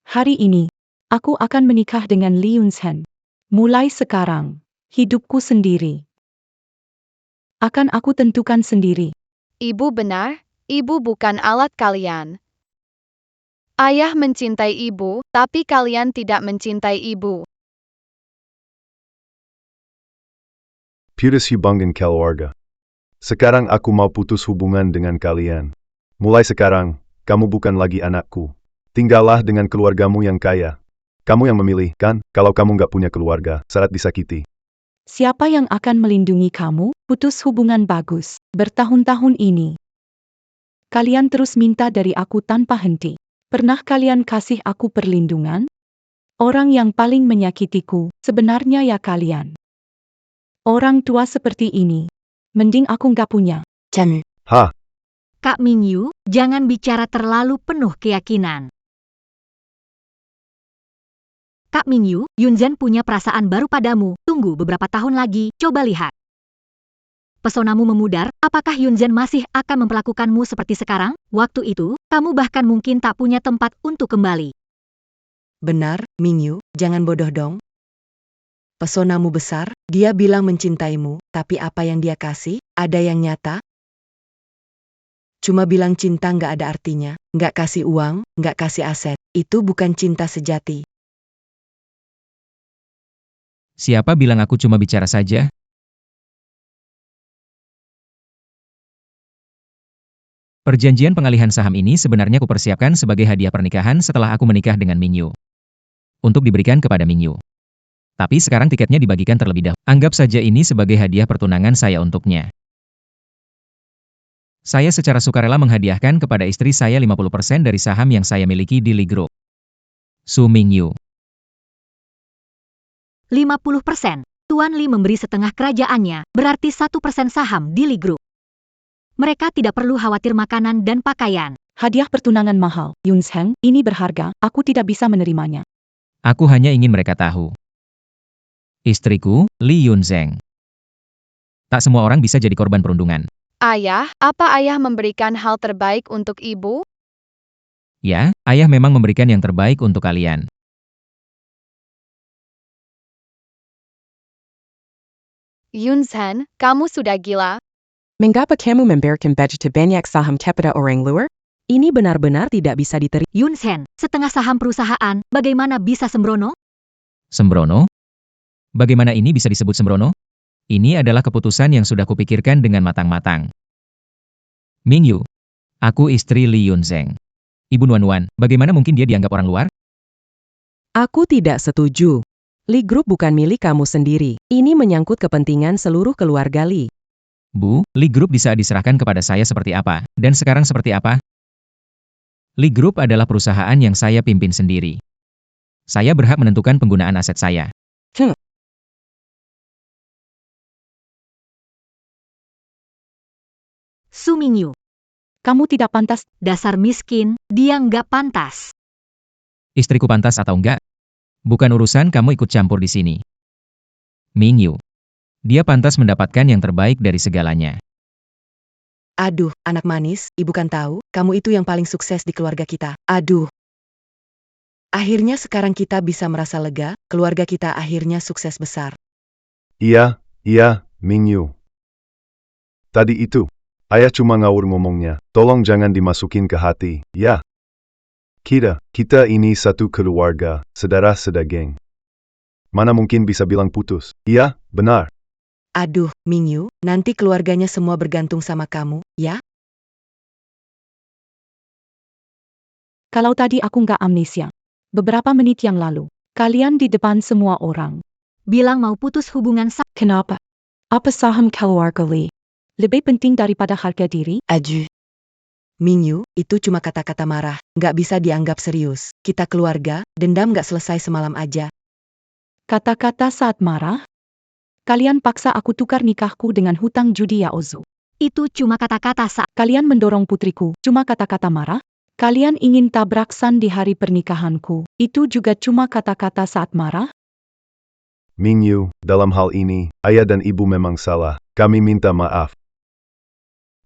Hari ini, aku akan menikah dengan Lee Yun-sen. Mulai sekarang, hidupku sendiri akan aku tentukan sendiri. Ibu benar, ibu bukan alat kalian. Ayah mencintai ibu, tapi kalian tidak mencintai ibu. Putus hubungan keluarga. Sekarang aku mau putus hubungan dengan kalian. Mulai sekarang, kamu bukan lagi anakku. Tinggallah dengan keluargamu yang kaya. Kamu yang memilih, kan? Kalau kamu nggak punya keluarga, syarat disakiti. Siapa yang akan melindungi kamu? Putus hubungan bagus. Bertahun-tahun ini, kalian terus minta dari aku tanpa henti. Pernah kalian kasih aku perlindungan? Orang yang paling menyakitiku, sebenarnya ya kalian. Orang tua seperti ini, mending aku nggak punya. Camus. Hah? Kak Mingyu, jangan bicara terlalu penuh keyakinan. Kak Mingyu, Yunzhen punya perasaan baru padamu. Tunggu beberapa tahun lagi, coba lihat. Pesonamu memudar, apakah Yunzhen masih akan memperlakukanmu seperti sekarang? Waktu itu, kamu bahkan mungkin tak punya tempat untuk kembali. Benar, Mingyu, jangan bodoh dong. Pesonamu besar, dia bilang mencintaimu, tapi apa yang dia kasih, ada yang nyata? Cuma bilang cinta nggak ada artinya, nggak kasih uang, nggak kasih aset. Itu bukan cinta sejati. Siapa bilang aku cuma bicara saja? Perjanjian pengalihan saham ini sebenarnya kupersiapkan sebagai hadiah pernikahan setelah aku menikah dengan Mingyu. Untuk diberikan kepada Mingyu. Tapi sekarang tiketnya dibagikan terlebih dahulu. Anggap saja ini sebagai hadiah pertunangan saya untuknya. Saya secara sukarela menghadiahkan kepada istri saya 50% dari saham yang saya miliki di Lee Group. Su Mingyu. 50%. Tuan Lee memberi setengah kerajaannya, berarti 1% saham di Lee Group. Mereka tidak perlu khawatir makanan dan pakaian. Hadiah pertunangan mahal, Yunzhen, ini berharga, aku tidak bisa menerimanya. Aku hanya ingin mereka tahu. Istriku, Lee Yunzhen. Tak semua orang bisa jadi korban perundungan. Ayah, apa ayah memberikan hal terbaik untuk ibu? Ya, ayah memang memberikan yang terbaik untuk kalian. Yunzhen, kamu sudah gila. Mengapa kamu memberikan budget banyak saham kepada orang luar? Ini benar-benar tidak bisa diterima. Yunzhen, setengah saham perusahaan, bagaimana bisa sembrono? Sembrono? Bagaimana ini bisa disebut sembrono? Ini adalah keputusan yang sudah kupikirkan dengan matang-matang. Mingyu. Aku istri Lee Yunzhen. Ibu Nuan-Nuan, bagaimana mungkin dia dianggap orang luar? Aku tidak setuju. Li Group bukan milik kamu sendiri. Ini menyangkut kepentingan seluruh keluarga Li. Bu, Li Group bisa diserahkan kepada saya seperti apa, dan sekarang seperti apa? Li Group adalah perusahaan yang saya pimpin sendiri. Saya berhak menentukan penggunaan aset saya. Su Mingyu, Kamu tidak pantas. dasar miskin, dia nggak pantas. Istriku pantas atau enggak? Bukan urusan kamu ikut campur di sini. Mingyu. Dia pantas mendapatkan yang terbaik dari segalanya. Aduh, anak manis, ibu kan tahu, kamu itu yang paling sukses di keluarga kita. Aduh. Akhirnya sekarang kita bisa merasa lega, keluarga kita akhirnya sukses besar. Iya, Mingyu. Tadi itu, ayah cuma ngawur ngomongnya. Tolong jangan dimasukin ke hati, ya. Kita ini satu keluarga, saudara geng. Mana mungkin bisa bilang putus? Iya, benar. Aduh, Mingyu, nanti keluarganya semua bergantung sama kamu, ya? Kalau tadi aku nggak amnesia. Beberapa menit yang lalu, kalian di depan semua orang. Bilang mau putus hubungan Kenapa? Apa saham keluarga Li lebih penting daripada harga diri? Aduh. Mingyu, itu cuma kata-kata marah, nggak bisa dianggap serius. Kita keluarga, dendam nggak selesai semalam aja. Kata-kata saat marah? Kalian paksa aku tukar nikahku dengan hutang judi Yaozu. itu cuma kata-kata Kalian mendorong putriku, cuma kata-kata marah? Kalian ingin tabrak San di hari pernikahanku, itu juga cuma kata-kata saat marah? Mingyu, dalam hal ini, ayah dan ibu memang salah. Kami minta maaf.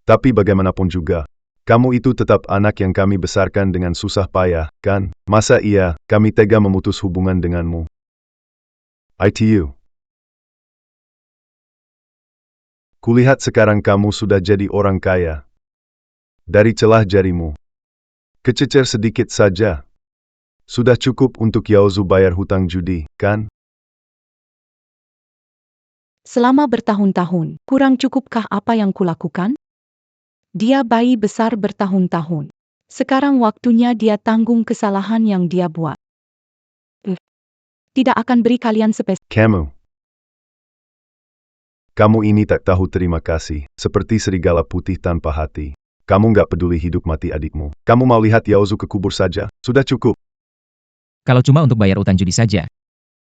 Tapi bagaimanapun juga, kamu itu tetap anak yang kami besarkan dengan susah payah, kan? Masa iya, kami tega memutus hubungan denganmu? ITU. Kulihat sekarang kamu sudah jadi orang kaya. Dari celah jarimu. Kececer sedikit saja. Sudah cukup untuk Yaozu bayar hutang judi, kan? Selama bertahun-tahun, kurang cukupkah apa yang kulakukan? Dia bayi besar bertahun-tahun. Sekarang waktunya dia tanggung kesalahan yang dia buat. Tidak akan beri kalian Kamu ini tak tahu terima kasih, seperti serigala putih tanpa hati. Kamu nggak peduli hidup mati adikmu. Kamu mau lihat Yaozu ke kubur saja, sudah cukup. Kalau cuma untuk bayar utang judi saja.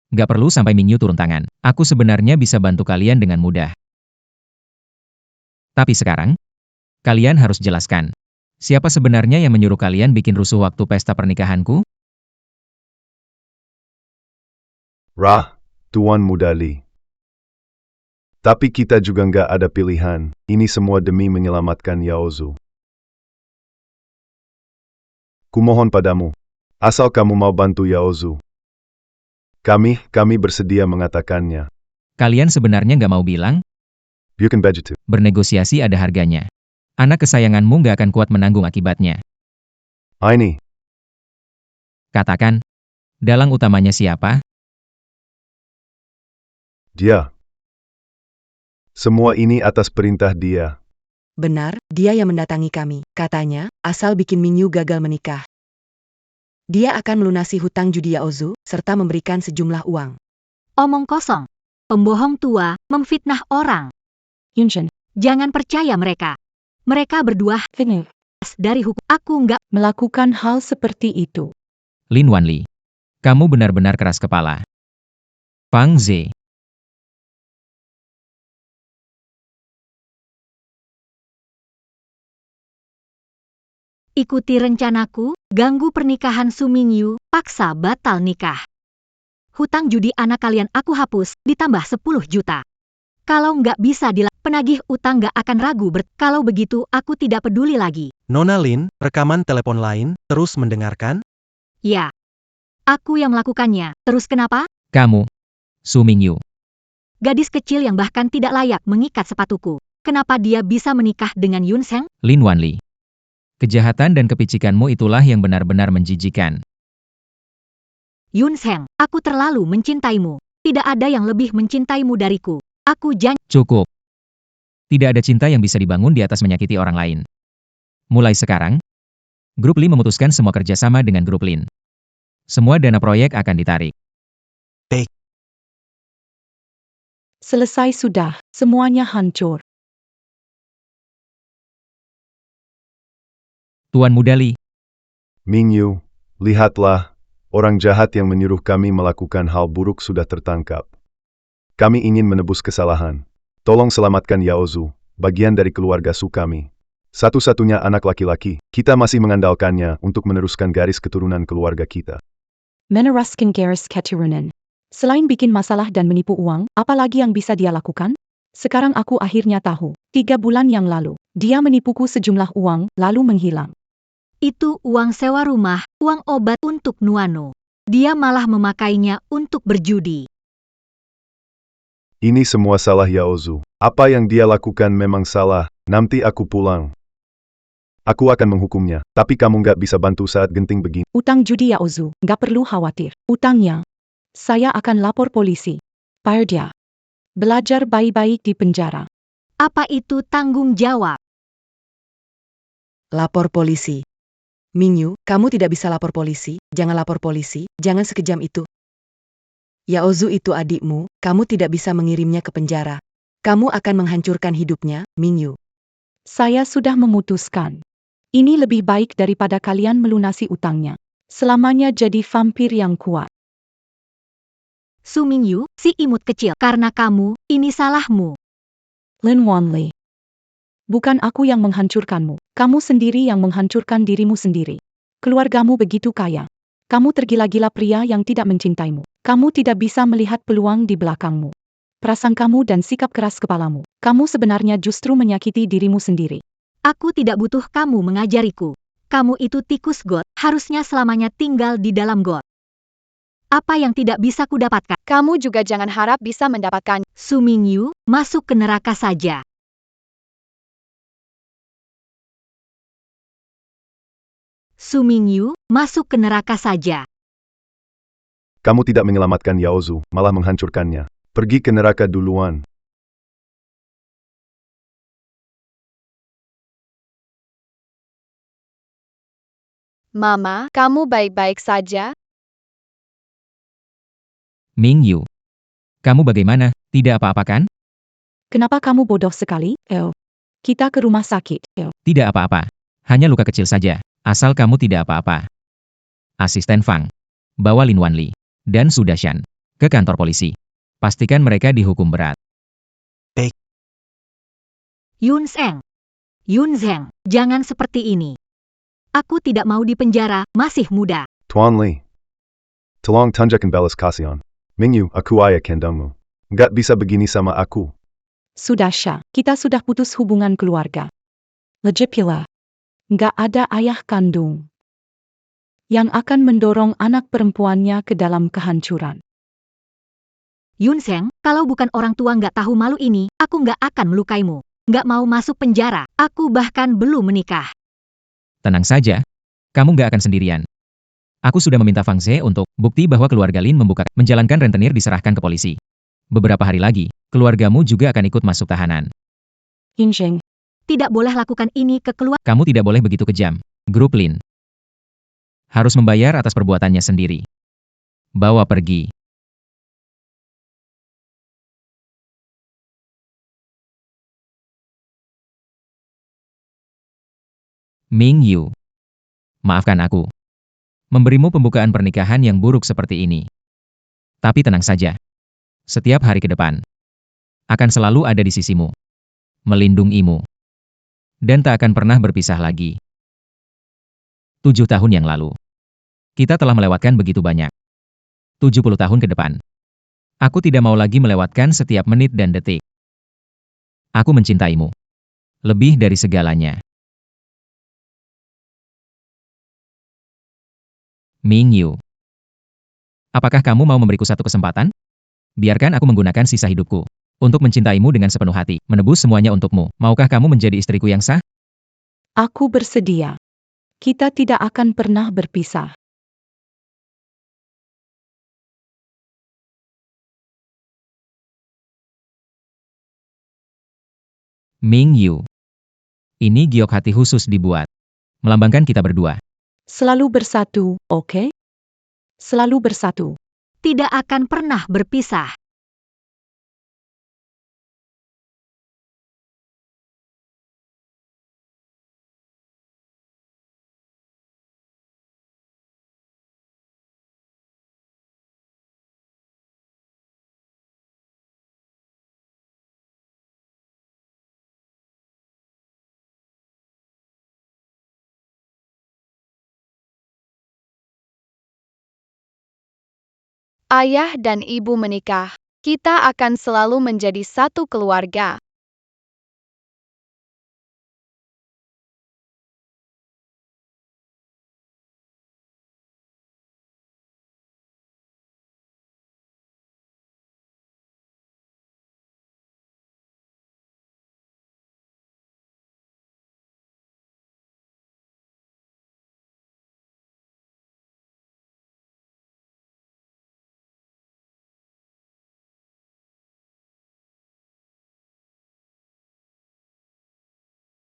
Nggak perlu sampai Mingyu turun tangan. Aku sebenarnya bisa bantu kalian dengan mudah. Tapi sekarang, kalian harus jelaskan. Siapa sebenarnya yang menyuruh kalian bikin rusuh waktu pesta pernikahanku? Tuan Muda Li. Tapi kita juga nggak ada pilihan. Ini semua demi menyelamatkan Yaozu. Kumohon padamu. Asal kamu mau bantu Yaozu. Kami bersedia mengatakannya. Kalian sebenarnya nggak mau bilang? Bernegosiasi ada harganya. Anak kesayanganmu nggak akan kuat menanggung akibatnya. Ini. Katakan, dalang utamanya siapa? Dia. Semua ini atas perintah dia. Benar, dia yang mendatangi kami. Katanya, asal bikin Mingyu gagal menikah. Dia akan melunasi hutang judi Yaozu, serta memberikan sejumlah uang. Omong kosong. Pembohong tua, memfitnah orang. Yunshen, Jangan percaya mereka. Mereka berdua dari hukum. Aku nggak melakukan hal seperti itu. Lin Wanli. Kamu benar-benar keras kepala. Pang Ze. ikuti rencanaku, ganggu pernikahan Su Mingyu, paksa batal nikah. Hutang judi anak kalian aku hapus, ditambah 10 juta. Kalau nggak bisa penagih utang nggak akan ragu kalau begitu aku tidak peduli lagi. Nona Lin, rekaman telepon lain, terus mendengarkan? Ya. Aku yang melakukannya, terus kenapa? Kamu. Su Mingyu. Gadis kecil yang bahkan tidak layak mengikat sepatuku. Kenapa dia bisa menikah dengan Yun Sheng? Lin Wanli. Kejahatan dan kepicikanmu itulah yang benar-benar menjijikan. Yun Sheng, aku terlalu mencintaimu. Tidak ada yang lebih mencintaimu dariku. Aku janji. Cukup. Tidak ada cinta yang bisa dibangun di atas menyakiti orang lain. Mulai sekarang, Grup Li memutuskan semua kerjasama dengan Grup Lin. Semua dana proyek akan ditarik. Selesai sudah, semuanya hancur. Tuan Muda Li, Mingyu, lihatlah, orang jahat yang menyuruh kami melakukan hal buruk sudah tertangkap. Kami ingin menebus kesalahan. Tolong selamatkan Yaozu, bagian dari keluarga Su kami. Satu-satunya anak laki-laki, kita masih mengandalkannya untuk meneruskan garis keturunan keluarga kita. Meneruskan garis keturunan. Selain bikin masalah dan menipu uang, apa lagi yang bisa dia lakukan? Sekarang aku akhirnya tahu. 3 bulan yang lalu, dia menipuku sejumlah uang, lalu menghilang. Itu uang sewa rumah, uang obat untuk Nuano. Dia malah memakainya untuk berjudi. Ini semua salah Yaozu. Apa yang dia lakukan memang salah. Nanti aku pulang. Aku akan menghukumnya, tapi kamu nggak bisa bantu saat genting begini. Utang judi Yaozu, nggak perlu khawatir. Utangnya, saya akan lapor polisi. Fire dia. Belajar baik-baik di penjara. Apa itu tanggung jawab? Lapor polisi. Mingyu, kamu tidak bisa lapor polisi, jangan lapor polisi, jangan sekejam itu. Yaozu itu adikmu, kamu tidak bisa mengirimnya ke penjara. Kamu akan menghancurkan hidupnya, Mingyu. Saya sudah memutuskan. Ini lebih baik daripada kalian melunasi utangnya. Selamanya jadi vampir yang kuat. Su Mingyu, si imut kecil, karena kamu, ini salahmu. Lin Wanli. Bukan aku yang menghancurkanmu. Kamu sendiri yang menghancurkan dirimu sendiri. Keluargamu begitu kaya. Kamu tergila-gila pria yang tidak mencintaimu. Kamu tidak bisa melihat peluang di belakangmu. Prasangkamu dan sikap keras kepalamu. Kamu sebenarnya justru menyakiti dirimu sendiri. Aku tidak butuh kamu mengajariku. Kamu itu tikus got, harusnya selamanya tinggal di dalam got. Apa yang tidak bisa kudapatkan? Kamu juga jangan harap bisa mendapatkan. Su Mingyu, masuk ke neraka saja. Su Mingyu, masuk ke neraka saja. Kamu tidak menyelamatkan Yaozu, malah menghancurkannya. Pergi ke neraka duluan. Mama, kamu baik-baik saja? Mingyu. Kamu bagaimana? Tidak apa-apa kan? Kenapa kamu bodoh sekali? Kita ke rumah sakit. Tidak apa-apa. Hanya luka kecil saja. Asal kamu tidak apa-apa. Asisten Fang. Bawa Lin Wanli dan Su Dashan ke kantor polisi. Pastikan mereka dihukum berat. Yun Zheng. Yun Zheng, jangan seperti ini. Aku tidak mau dipenjara, masih muda. Tuan Li. Tolong tunjukkan belas kasihan. Mingyu, aku ayah kandungmu. Nggak bisa begini sama aku. Sudah Sha, kita sudah putus hubungan keluarga. Lagipula, nggak ada ayah kandung yang akan mendorong anak perempuannya ke dalam kehancuran. Yun Zheng, kalau bukan orang tua nggak tahu malu ini, aku nggak akan melukaimu. Nggak mau masuk penjara, aku bahkan belum menikah. Tenang saja. Kamu nggak akan sendirian. Aku sudah meminta Fang Ze untuk bukti bahwa keluarga Lin menjalankan rentenir diserahkan ke polisi. Beberapa hari lagi, keluargamu juga akan ikut masuk tahanan. Yun Zheng, Tidak boleh lakukan ini ke keluarga. Kamu tidak boleh begitu kejam. Grup Lin harus membayar atas perbuatannya sendiri. Bawa pergi. Mingyu. Maafkan aku. Memberimu pembukaan pernikahan yang buruk seperti ini. Tapi tenang saja. Setiap hari ke depan akan selalu ada di sisimu. Melindungimu. Dan tak akan pernah berpisah lagi. 7 tahun yang lalu. Kita telah melewatkan begitu banyak. 70 tahun ke depan. Aku tidak mau lagi melewatkan setiap menit dan detik. Aku mencintaimu. Lebih dari segalanya. Mingyu. Apakah kamu mau memberiku satu kesempatan? Biarkan aku menggunakan sisa hidupku untuk mencintaimu dengan sepenuh hati, menebus semuanya untukmu. Maukah kamu menjadi istriku yang sah? aku bersedia. Kita tidak akan pernah berpisah. Mingyu. Ini giok hati khusus dibuat melambangkan kita berdua. Selalu bersatu, oke? Selalu bersatu. Tidak akan pernah berpisah. Ayah dan ibu menikah. Kita akan selalu menjadi satu keluarga.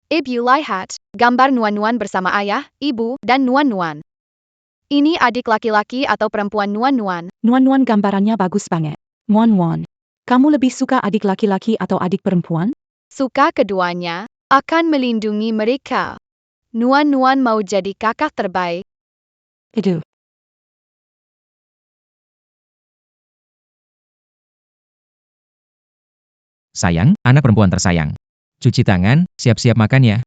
Ibu lihat gambar Nuan-Nuan bersama ayah, ibu, dan Nuan-Nuan. Ini adik laki-laki atau perempuan Nuan-Nuan. Nuan-Nuan gambarannya bagus banget. Nuan-Nuan, kamu lebih suka adik laki-laki atau adik perempuan? Suka keduanya, akan melindungi mereka. Nuan-Nuan mau jadi kakak terbaik. Itu. Sayang, anak perempuan tersayang. Cuci tangan, siap-siap makan ya.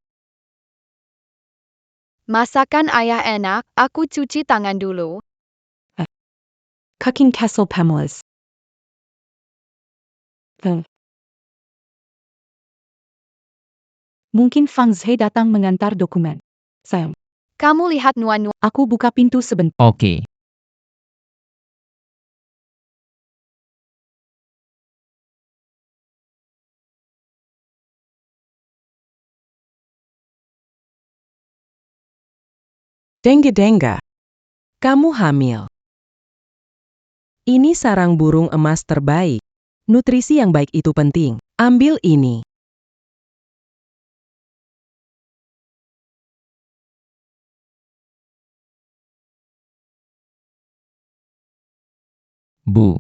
Masakan ayah enak, aku cuci tangan dulu. Cooking Castle Pamela's. Mungkin Fang Zhe datang mengantar dokumen. Sayang, Kamu lihat Nuan-Nuan. aku buka pintu sebentar. Oke. Dengge-dengga. Kamu hamil. Ini sarang burung emas terbaik. Nutrisi yang baik itu penting. Ambil ini. Bu.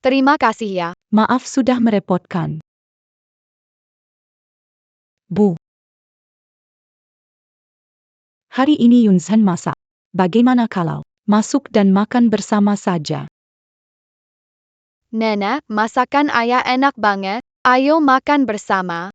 Terima kasih ya. Maaf sudah merepotkan. Bu. Hari ini Yunzhen masak. Bagaimana kalau masuk dan makan bersama saja? Nenek, masakan ayah enak banget. Ayo makan bersama.